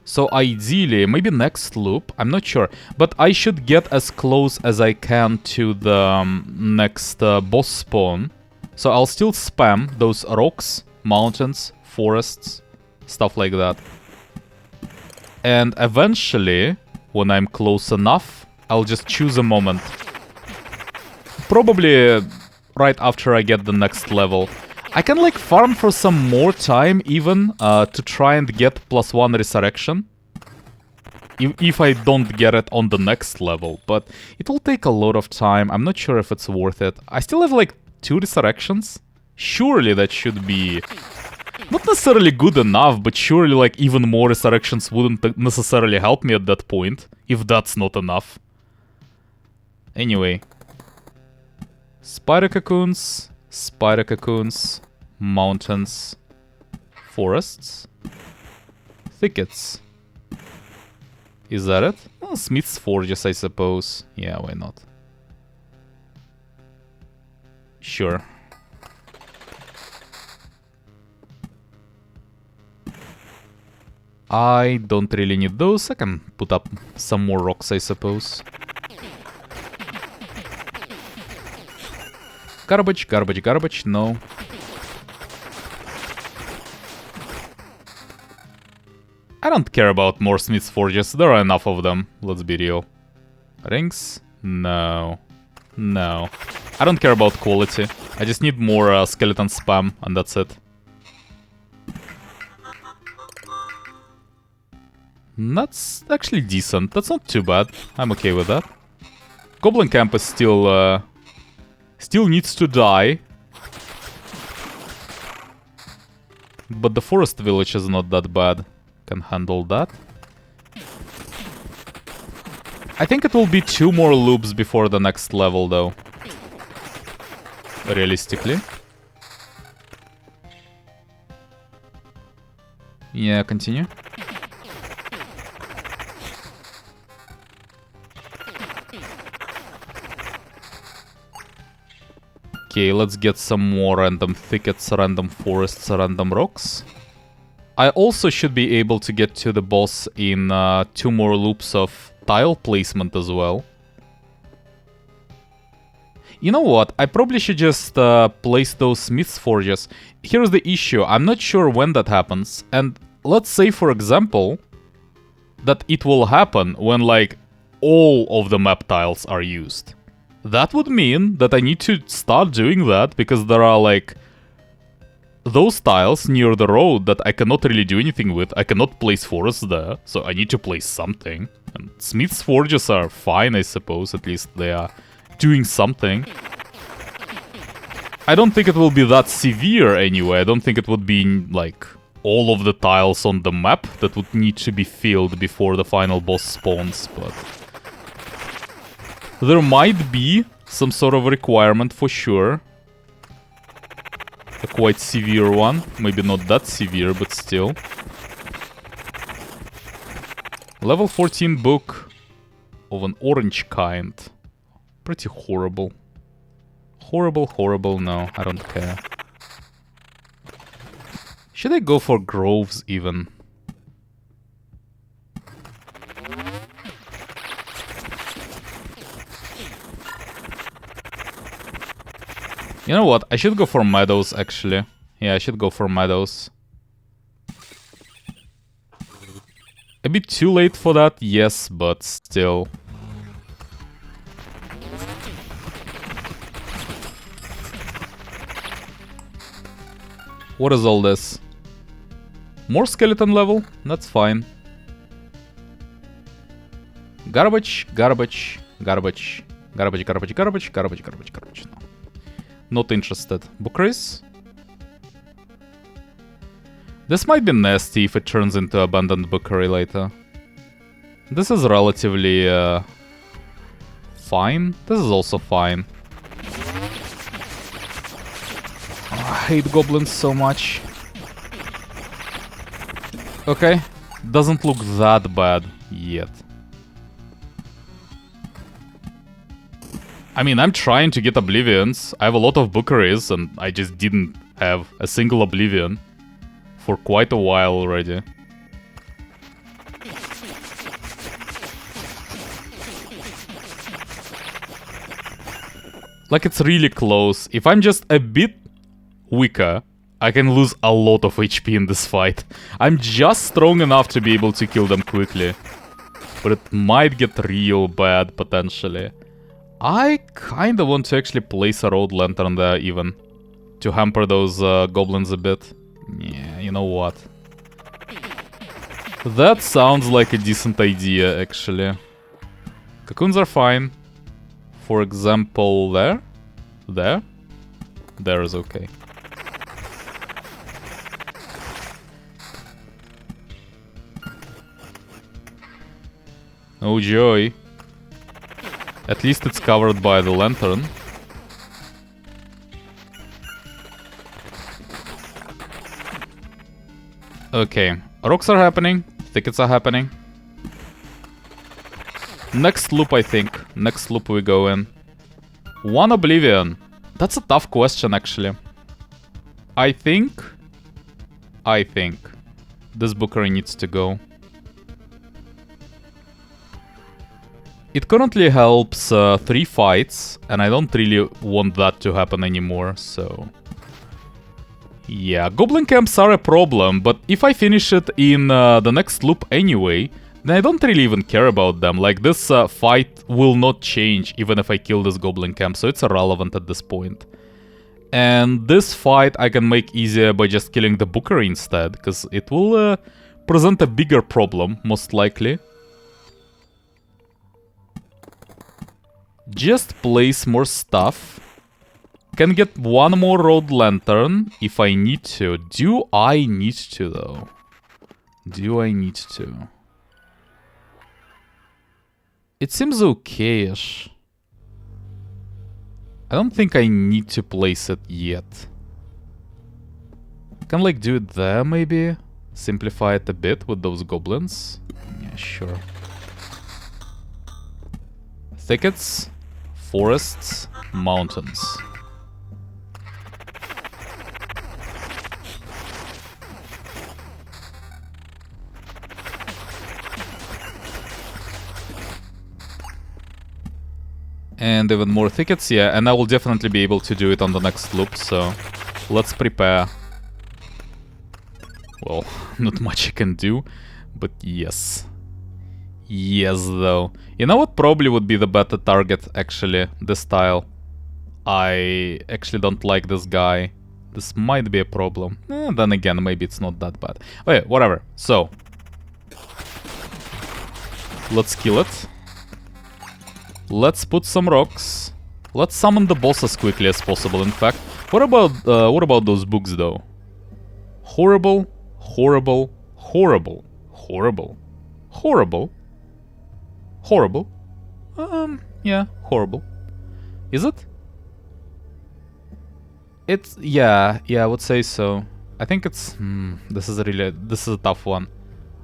So ideally, maybe next loop, I'm not sure. But I should get as close as I can to the next boss spawn. So I'll still spam those rocks, mountains, forests, stuff like that. And eventually, when I'm close enough, I'll just choose a moment. Probably right after I get the next level. I can like farm for some more time even to try and get +1 resurrection. If I don't get it on the next level, but it will take a lot of time. I'm not sure if it's worth it. I still have like 2 resurrections. Surely that should be not necessarily good enough, but surely like even more resurrections wouldn't necessarily help me at that point, if that's not enough. Anyway. Spider cocoons, mountains, forests, thickets. Is that it? Oh, Smith's Forges, I suppose. Yeah, why not? Sure. I don't really need those. I can put up some more rocks, I suppose. Garbage, garbage, garbage, no. I don't care about more Smith's Forges, there are enough of them, let's be real. Rings? No. No. I don't care about quality, I just need more skeleton spam, and that's it. That's actually decent, that's not too bad, I'm okay with that. Goblin Camp is still... still needs to die. But the forest village is not that bad. Can handle that. I think it will be 2 more loops before the next level though. Realistically. Yeah, continue. Okay, let's get some more random thickets, random forests, random rocks. I also should be able to get to the boss in 2 more loops of tile placement as well. You know what? I probably should just place those smith's forges. Here's the issue. I'm not sure when that happens. And let's say, for example, that it will happen when, like, all of the map tiles are used. That would mean that I need to start doing that, because there are, like, those tiles near the road that I cannot really do anything with. I cannot place forests there, so I need to place something. And smith's forges are fine, I suppose. At least they are doing something. I don't think it will be that severe anyway. I don't think it would be, like, all of the tiles on the map that would need to be filled before the final boss spawns, but there might be some sort of requirement for sure. A quite severe one. Maybe not that severe, but still. Level 14 book of an orange kind. Pretty horrible. Horrible, horrible, no, I don't care. Should I go for groves even? You know what? I should go for meadows, actually. Yeah, I should go for meadows. A bit too late for that, yes, but still. What is all this? More skeleton level? That's fine. Garbage, garbage, garbage, garbage, garbage, garbage, garbage, garbage, garbage. No. Not interested. Bookeries? This might be nasty if it turns into abandoned bookery later. This is relatively fine. This is also fine. Oh, I hate goblins so much. Okay, doesn't look that bad yet. I mean, I'm trying to get oblivions. I have a lot of bookeries and I just didn't have a single oblivion for quite a while already. Like, it's really close. If I'm just a bit weaker, I can lose a lot of HP in this fight. I'm just strong enough to be able to kill them quickly. But it might get real bad, potentially. I kinda want to actually place a road lantern there, even. To hamper those goblins a bit. Yeah, you know what? That sounds like a decent idea, actually. Cocoons are fine. For example, there? There? There is okay. Oh joy. At least it's covered by the lantern. Okay, rocks are happening, thickets are happening. Next loop, I think. Next loop we go in. 1 oblivion. That's a tough question, actually. I think this bookery needs to go. It currently helps 3 fights, and I don't really want that to happen anymore, so... Yeah, goblin camps are a problem, but if I finish it in the next loop anyway, then I don't really even care about them. Like, this fight will not change even if I kill this goblin camp, so it's irrelevant at this point. And this fight I can make easier by just killing the bookery instead, because it will present a bigger problem, most likely. Just place more stuff. Can get 1 more road lantern if I need to. Do I need to, though? Do I need to? It seems okay-ish. I don't think I need to place it yet. Can, like, do it there, maybe? Simplify it a bit with those goblins? Yeah, sure. Thickets, forests, mountains. And even more thickets, yeah, and I will definitely be able to do it on the next loop, so let's prepare. Well, not much I can do, but yes. Yes, though. You know what probably would be the better target, actually, this tile? I actually don't like this guy. This might be a problem. Then again, maybe it's not that bad. Okay, whatever. So, let's kill it. Let's put some rocks. Let's summon the boss as quickly as possible, in fact. What about those books, though? Horrible, horrible, horrible, horrible, horrible, horrible. Yeah, horrible. Is it? It's, yeah, I would say so. I think it's, this is a tough one.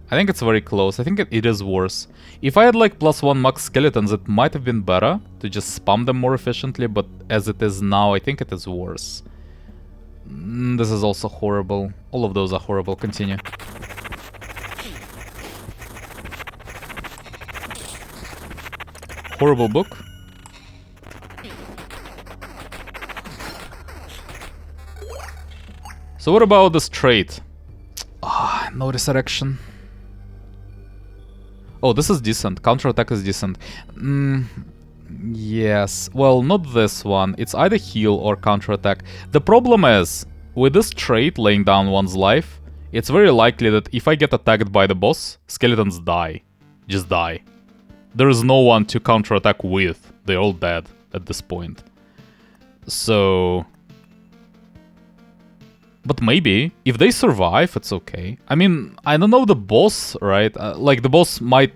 I think it's very close. I think it is worse. If I had like +1 max skeletons, it might have been better to just spam them more efficiently, but as it is now, I think it is worse. This is also horrible. All of those are horrible. Continue. Horrible book. So what about this trait? No resurrection. Oh, this is decent. Counterattack is decent. Yes. Well, not this one. It's either heal or counterattack. The problem is, with this trait, laying down one's life, it's very likely that if I get attacked by the boss, skeletons die. Just die. There is no one to counterattack with. They're all dead at this point. So... But maybe, if they survive, it's okay. I mean, I don't know the boss, right? Like, the boss might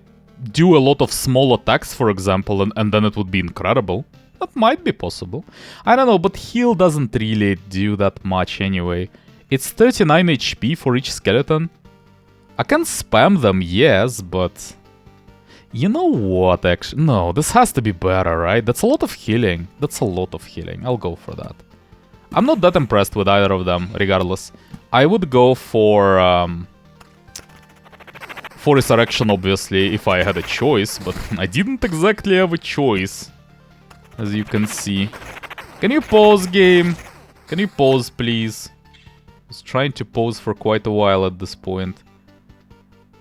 do a lot of small attacks, for example, and then it would be incredible. That might be possible. I don't know, but heal doesn't really do that much anyway. It's 39 HP for each skeleton. I can spam them, yes, but... You know what, actually? No, this has to be better, right? That's a lot of healing. That's a lot of healing. I'll go for that. I'm not that impressed with either of them, regardless. I would go for Resurrection, obviously, if I had a choice, but I didn't exactly have a choice, as you can see. Can you pause, game? Can you pause, please? I was trying to pause for quite a while at this point.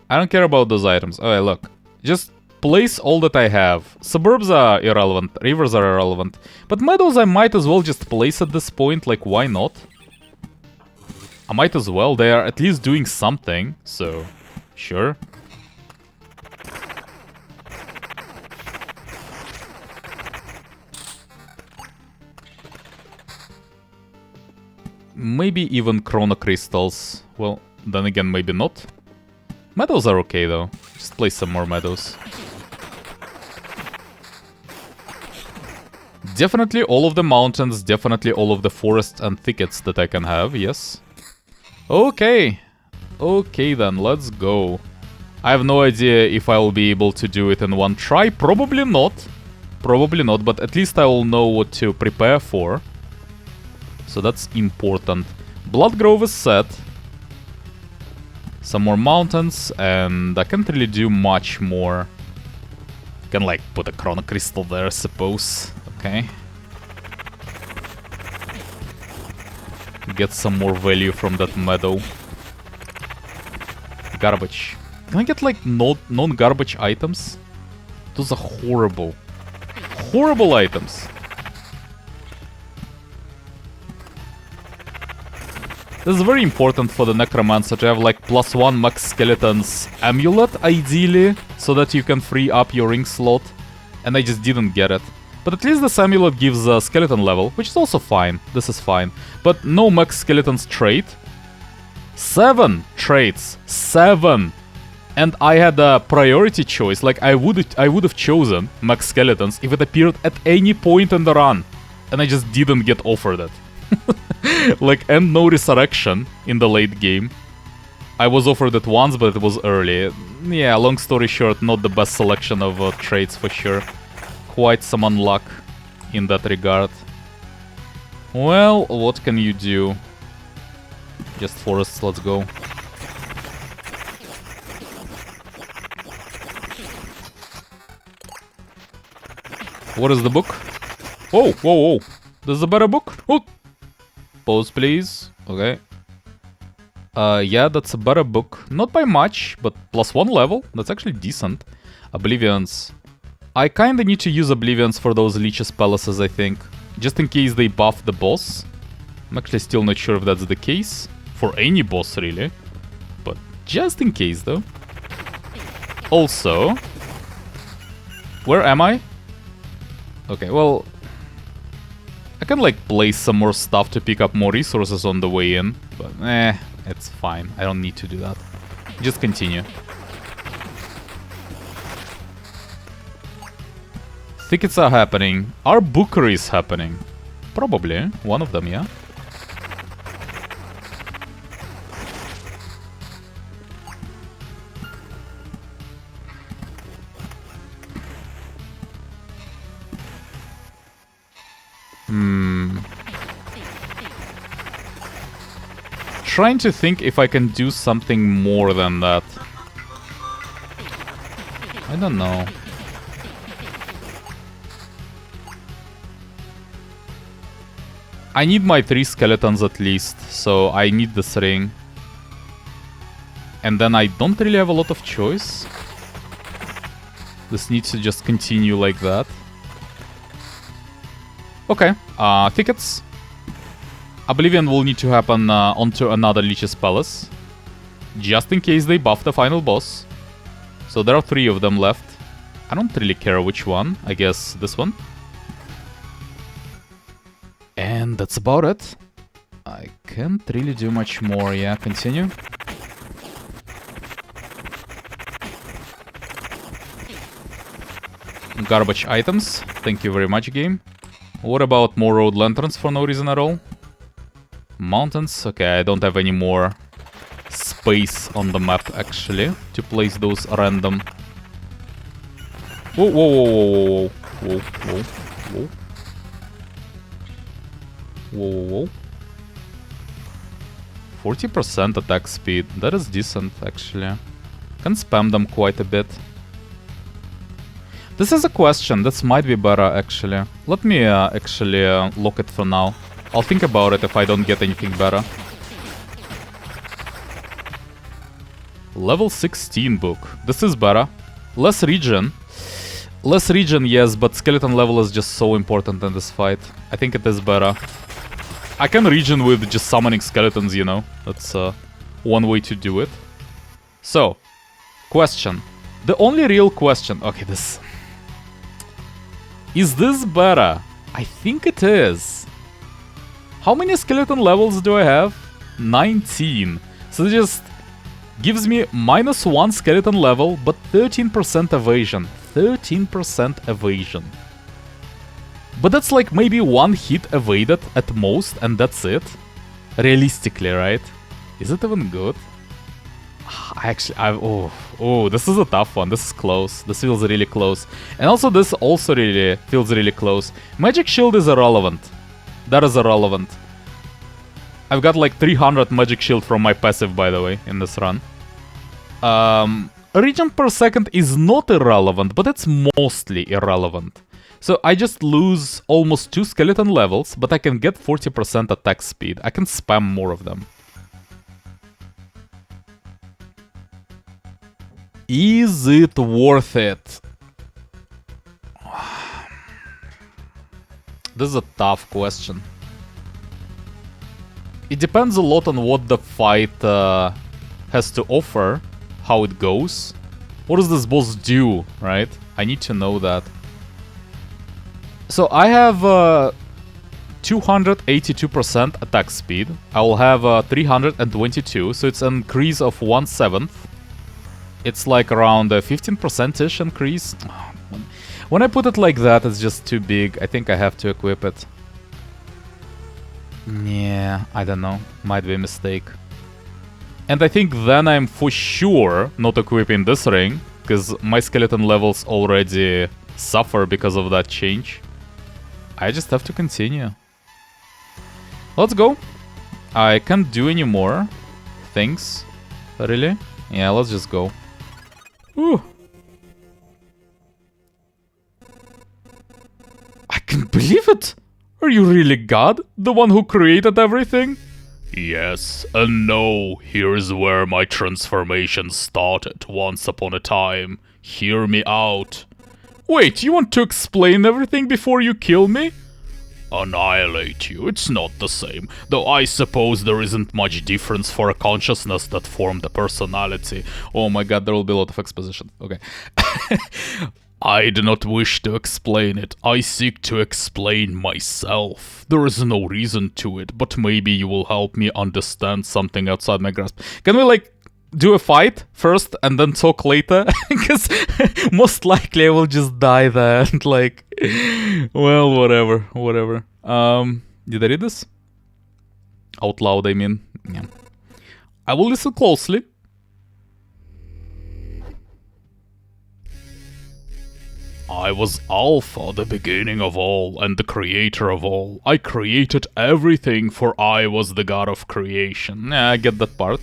I don't care about those items. Okay, look. Just place all that I have. Suburbs are irrelevant, rivers are irrelevant. But meadows I might as well just place at this point, like why not? I might as well, they are at least doing something, so sure. Maybe even chrono crystals. Well, then again, maybe not. Meadows are okay though. Just place some more meadows. Definitely all of the mountains, definitely all of the forests and thickets that I can have, yes. Okay. Okay then, let's go. I have no idea if I will be able to do it in one try. Probably not. Probably not, but at least I will know what to prepare for. So that's important. Blood Grove is set. Some more mountains, and I can't really do much more. Can like put a chrono crystal there, I suppose. Okay. Get some more value from that meadow. Garbage. Can I get like non-garbage items? Those are horrible. Horrible items. This is very important for the Necromancer to have like +1 max skeletons amulet, ideally, so that you can free up your ring slot. And I just didn't get it. But at least this amulet gives a skeleton level, which is also fine. This is fine. But no max skeletons trait. 7 traits. 7. And I had a priority choice. Like I would have chosen max skeletons if it appeared at any point in the run. And I just didn't get offered it. Like, and no resurrection in the late game. I was offered it once, but it was early. Yeah, long story short, not the best selection of traits for sure. Quite some unluck in that regard. Well, what can you do? Just forests, let's go. What is the book? Whoa, whoa, whoa. This is a better book? Oh. Pause, please. Okay. Yeah, that's a better book. Not by much, but +1 level. That's actually decent. Oblivions. I kinda need to use Oblivions for those Leech's Palaces, I think. Just in case they buff the boss. I'm actually still not sure if that's the case. For any boss, really. But just in case, though. Also... Where am I? Okay, well... I can, like, place some more stuff to pick up more resources on the way in. But, it's fine. I don't need to do that. Just continue. Thickets are happening. Are bookeries happening? Probably. One of them, yeah. Trying to think if I can do something more than that. I don't know. I need my 3 skeletons at least, so I need this ring. And then I don't really have a lot of choice. This needs to just continue like that. Okay, thickets. Oblivion will need to happen onto another Leech's Palace. Just in case they buff the final boss. So there are 3 of them left. I don't really care which one. I guess this one. And that's about it. I can't really do much more. Yeah, continue. Garbage items. Thank you very much, game. What about more road lanterns for no reason at all? Mountains. Okay, I don't have any more space on the map, actually, to place those random... Whoa, whoa, whoa, whoa, whoa, whoa, whoa, whoa, whoa, whoa. 40% attack speed. That is decent, actually. Can spam them quite a bit. This is a question. This might be better, actually. Let me actually lock it for now. I'll think about it if I don't get anything better. Level 16 book. This is better. Less regen. Less regen, yes, but skeleton level is just so important in this fight. I think it is better. I can regen with just summoning skeletons, you know. That's one way to do it. So, question. The only real question... Okay, this... Is this better? I think it is. How many skeleton levels do I have? 19. So it just gives me -1 skeleton level, but 13% evasion. 13% evasion. But that's like maybe 1 hit evaded at most, and that's it. Realistically, right? Is it even good? Oh, this is a tough one. This is close. This feels really close. And also this also really feels really close. Magic Shield is irrelevant. That is irrelevant. I've got like 300 Magic Shield from my passive, by the way, in this run. Regen per second is not irrelevant, but it's mostly irrelevant. So I just lose almost 2 skeleton levels, but I can get 40% attack speed. I can spam more of them. Is it worth it? This is a tough question. It depends a lot on what the fight has to offer, how it goes. What does this boss do, right? I need to know that. So I have 282% attack speed. I will have 322, so it's an increase of 1/7. It's like around a 15%-ish increase. When I put it like that, it's just too big. I think I have to equip it. Yeah, I don't know. Might be a mistake. And I think then I'm for sure not equipping this ring, because my skeleton levels already suffer because of that change. I just have to continue. Let's go. I can't do any more things. Really? Yeah, let's just go. Ooh. I can can't believe it! Are you really God? The one who created everything? Yes, and no, here is where my transformation started once upon a time. Hear me out. Wait, you want to explain everything before you kill me? Annihilate you, it's not the same, though I suppose there isn't much difference for a consciousness that formed a personality. Oh my god, there will be a lot of exposition. Okay. I do not wish to explain it, I seek to explain myself. There is no reason to it, but maybe you will help me understand something outside my grasp. Can we, like, do a fight first and then talk later? Because most likely I will just die there and, like, well, whatever. Did I read this? Out loud, I mean. Yeah. I will listen closely. I was Alpha, the beginning of all, and the creator of all. I created everything, for I was the god of creation. Yeah, I get that part.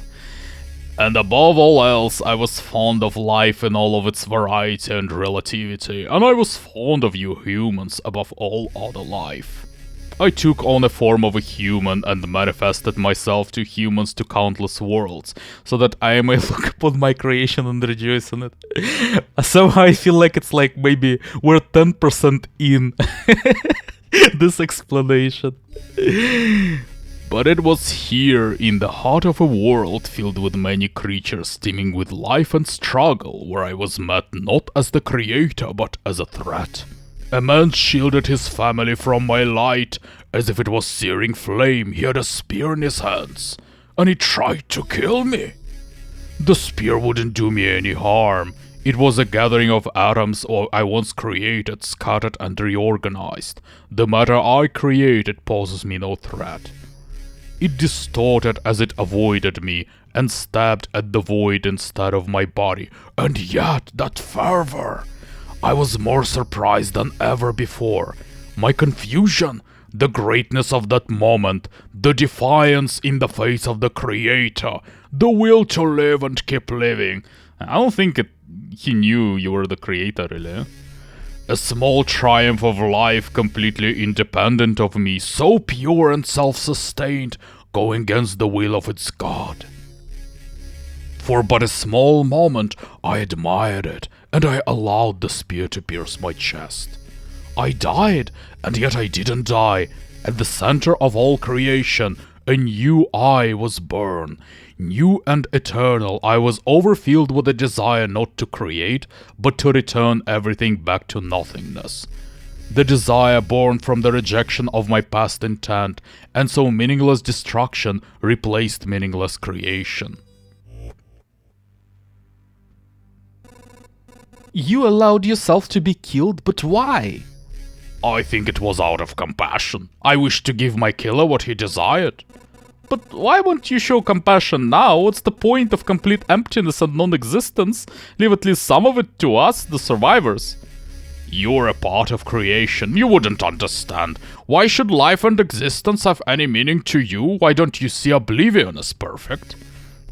And above all else, I was fond of life in all of its variety and relativity, and I was fond of you humans above all other life. I took on a form of a human and manifested myself to humans to countless worlds, so that I may look upon my creation and rejoice in it. Somehow I feel like it's like maybe we're 10% in this explanation. But it was here, in the heart of a world filled with many creatures teeming with life and struggle, where I was met not as the creator, but as a threat. A man shielded his family from my light, as if it was searing flame. He had a spear in his hands, and he tried to kill me. The spear wouldn't do me any harm. It was a gathering of atoms I once created, scattered and reorganized. The matter I created poses me no threat. It distorted as it avoided me, and stabbed at the void instead of my body. And yet, that fervor! I was more surprised than ever before. My confusion, the greatness of that moment, the defiance in the face of the Creator, the will to live and keep living. I don't think he knew you were the Creator, really. A small triumph of life completely independent of me, so pure and self-sustained, going against the will of its God. For but a small moment I admired it, and I allowed the spear to pierce my chest. I died, and yet I didn't die. At the center of all creation, a new I was born. New and eternal, I was overfilled with a desire not to create, but to return everything back to nothingness. The desire born from the rejection of my past intent, and so meaningless destruction replaced meaningless creation. You allowed yourself to be killed, but why? I think it was out of compassion. I wished to give my killer what he desired. But why won't you show compassion now? What's the point of complete emptiness and non-existence? Leave at least some of it to us, the survivors. You're a part of creation. You wouldn't understand. Why should life and existence have any meaning to you? Why don't you see oblivion as perfect?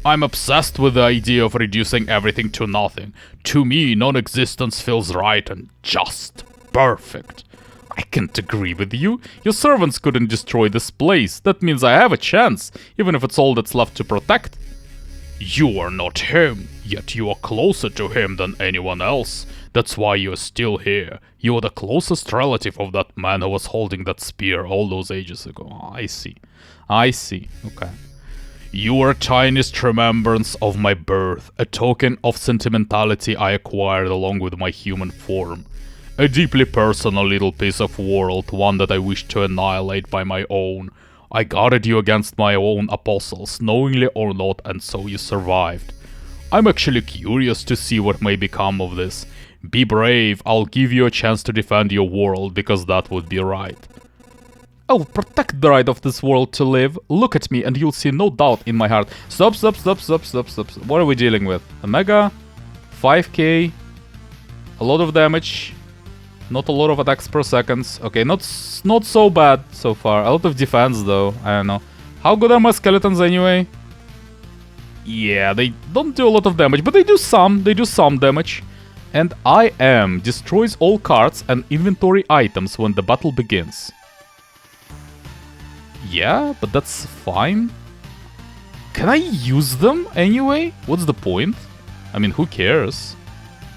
I'm obsessed with the idea of reducing everything to nothing. To me, non-existence feels right and just. Perfect. I can't agree with you. Your servants couldn't destroy this place. That means I have a chance, even if it's all that's left to protect. You are not him, yet you are closer to him than anyone else. That's why you're still here. You are the closest relative of that man who was holding that spear all those ages ago. Oh, I see. Okay. You are a tiniest remembrance of my birth, a token of sentimentality I acquired along with my human form. A deeply personal little piece of world, one that I wish to annihilate by my own. I guarded you against my own apostles, knowingly or not, and so you survived. I'm actually curious to see what may become of this. Be brave, I'll give you a chance to defend your world, because that would be right. I'll protect the right of this world to live. Look at me and you'll see no doubt in my heart. Stop. What are we dealing with? A mega? 5k? A lot of damage? Not a lot of attacks per second. Okay, not so bad so far. A lot of defense though. I don't know. How good are my skeletons anyway? Yeah, they don't do a lot of damage, but they do some. They do some damage. And I am destroys all cards and inventory items when the battle begins. Yeah, but that's fine. Can I use them anyway? What's the point? I mean, who cares?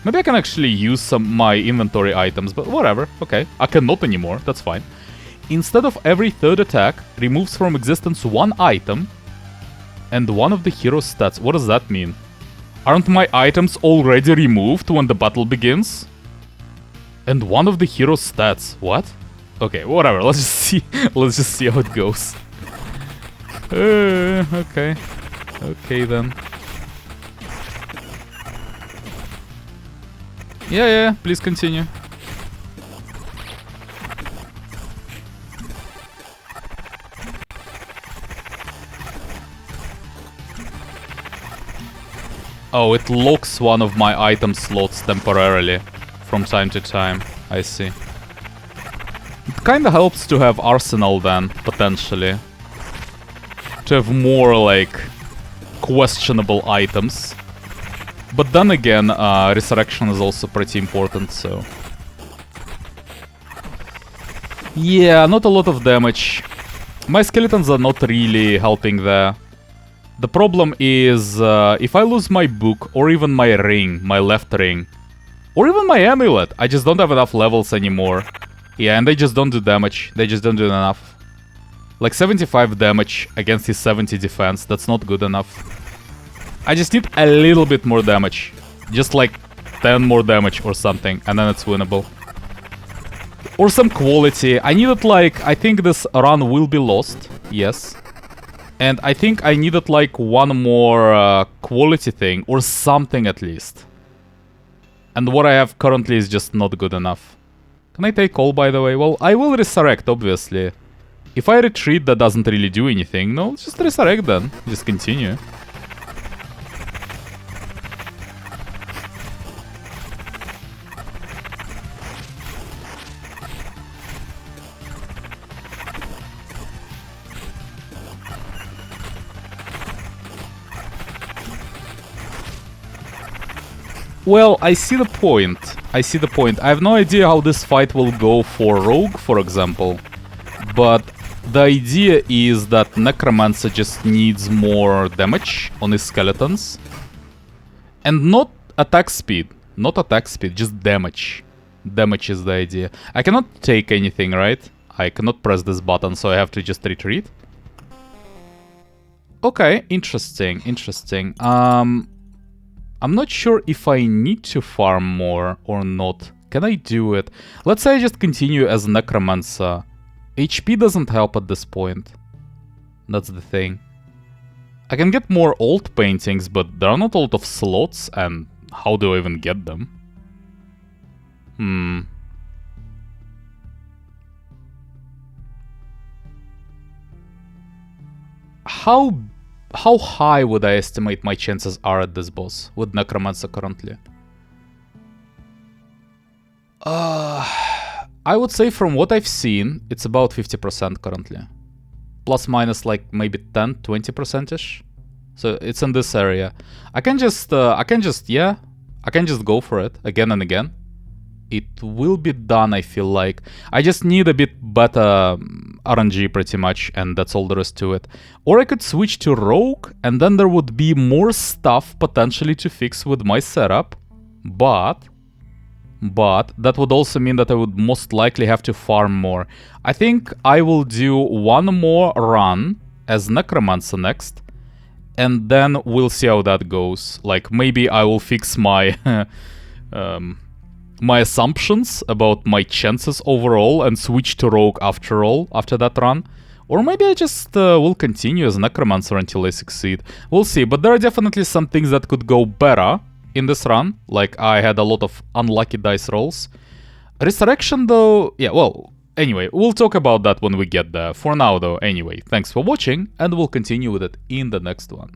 Maybe I can actually use my inventory items, but whatever. Okay, I cannot anymore. That's fine. Instead of every third attack, removes from existence one item and one of the hero's stats. What does that mean? Aren't my items already removed when the battle begins? And one of the hero's stats. What? Okay, whatever. Let's just see. Let's just see how it goes. Okay. Okay then. Yeah, please continue. Oh, it locks one of my item slots temporarily from time to time. I see. It kinda helps to have Arsenal then, potentially. To have more, like, questionable items. But then again, Resurrection is also pretty important, so... Yeah, not a lot of damage. My skeletons are not really helping there. The problem is, if I lose my book, or even my ring, my left ring, or even my amulet, I just don't have enough levels anymore. Yeah, and they just don't do damage. They just don't do enough. Like 75 damage against his 70 defense, that's not good enough. I just need a little bit more damage. Just like 10 more damage or something, and then it's winnable. Or some quality. I needed like, I think this run will be lost, yes. And I think I needed like one more quality thing, or something at least. And what I have currently is just not good enough. Can I take all, by the way? Well, I will resurrect, obviously. If I retreat, that doesn't really do anything. No, just resurrect then. Just continue. Well, I see the point. I see the point. I have no idea how this fight will go for Rogue, for example. But the idea is that Necromancer just needs more damage on his skeletons. And not attack speed. Not attack speed, just damage. Damage is the idea. I cannot take anything, right? I cannot press this button, so I have to just retreat. Okay, interesting, interesting. I'm not sure if I need to farm more or not. Can I do it? Let's say I just continue as Necromancer. HP doesn't help at this point. That's the thing. I can get more old paintings, but there are not a lot of slots, and how do I even get them? How high would I estimate my chances are at this boss with Necromancer currently? I would say from what I've seen, it's about 50% currently. Plus minus like maybe 10-20%ish. So it's in this area. I can just go for it again and again. It will be done, I feel like. I just need a bit better RNG pretty much, and that's all there is to it. Or I could switch to Rogue, and then there would be more stuff potentially to fix with my setup. But that would also mean that I would most likely have to farm more. I think I will do one more run as Necromancer next, and then we'll see how that goes. Like, maybe I will fix my... my assumptions about my chances overall and switch to Rogue after all, after that run. Or maybe I just will continue as Necromancer until I succeed. We'll see, but there are definitely some things that could go better in this run. Like, I had a lot of unlucky dice rolls. Resurrection though, yeah, well, anyway, we'll talk about that when we get there. For now though, anyway, thanks for watching, and we'll continue with it in the next one.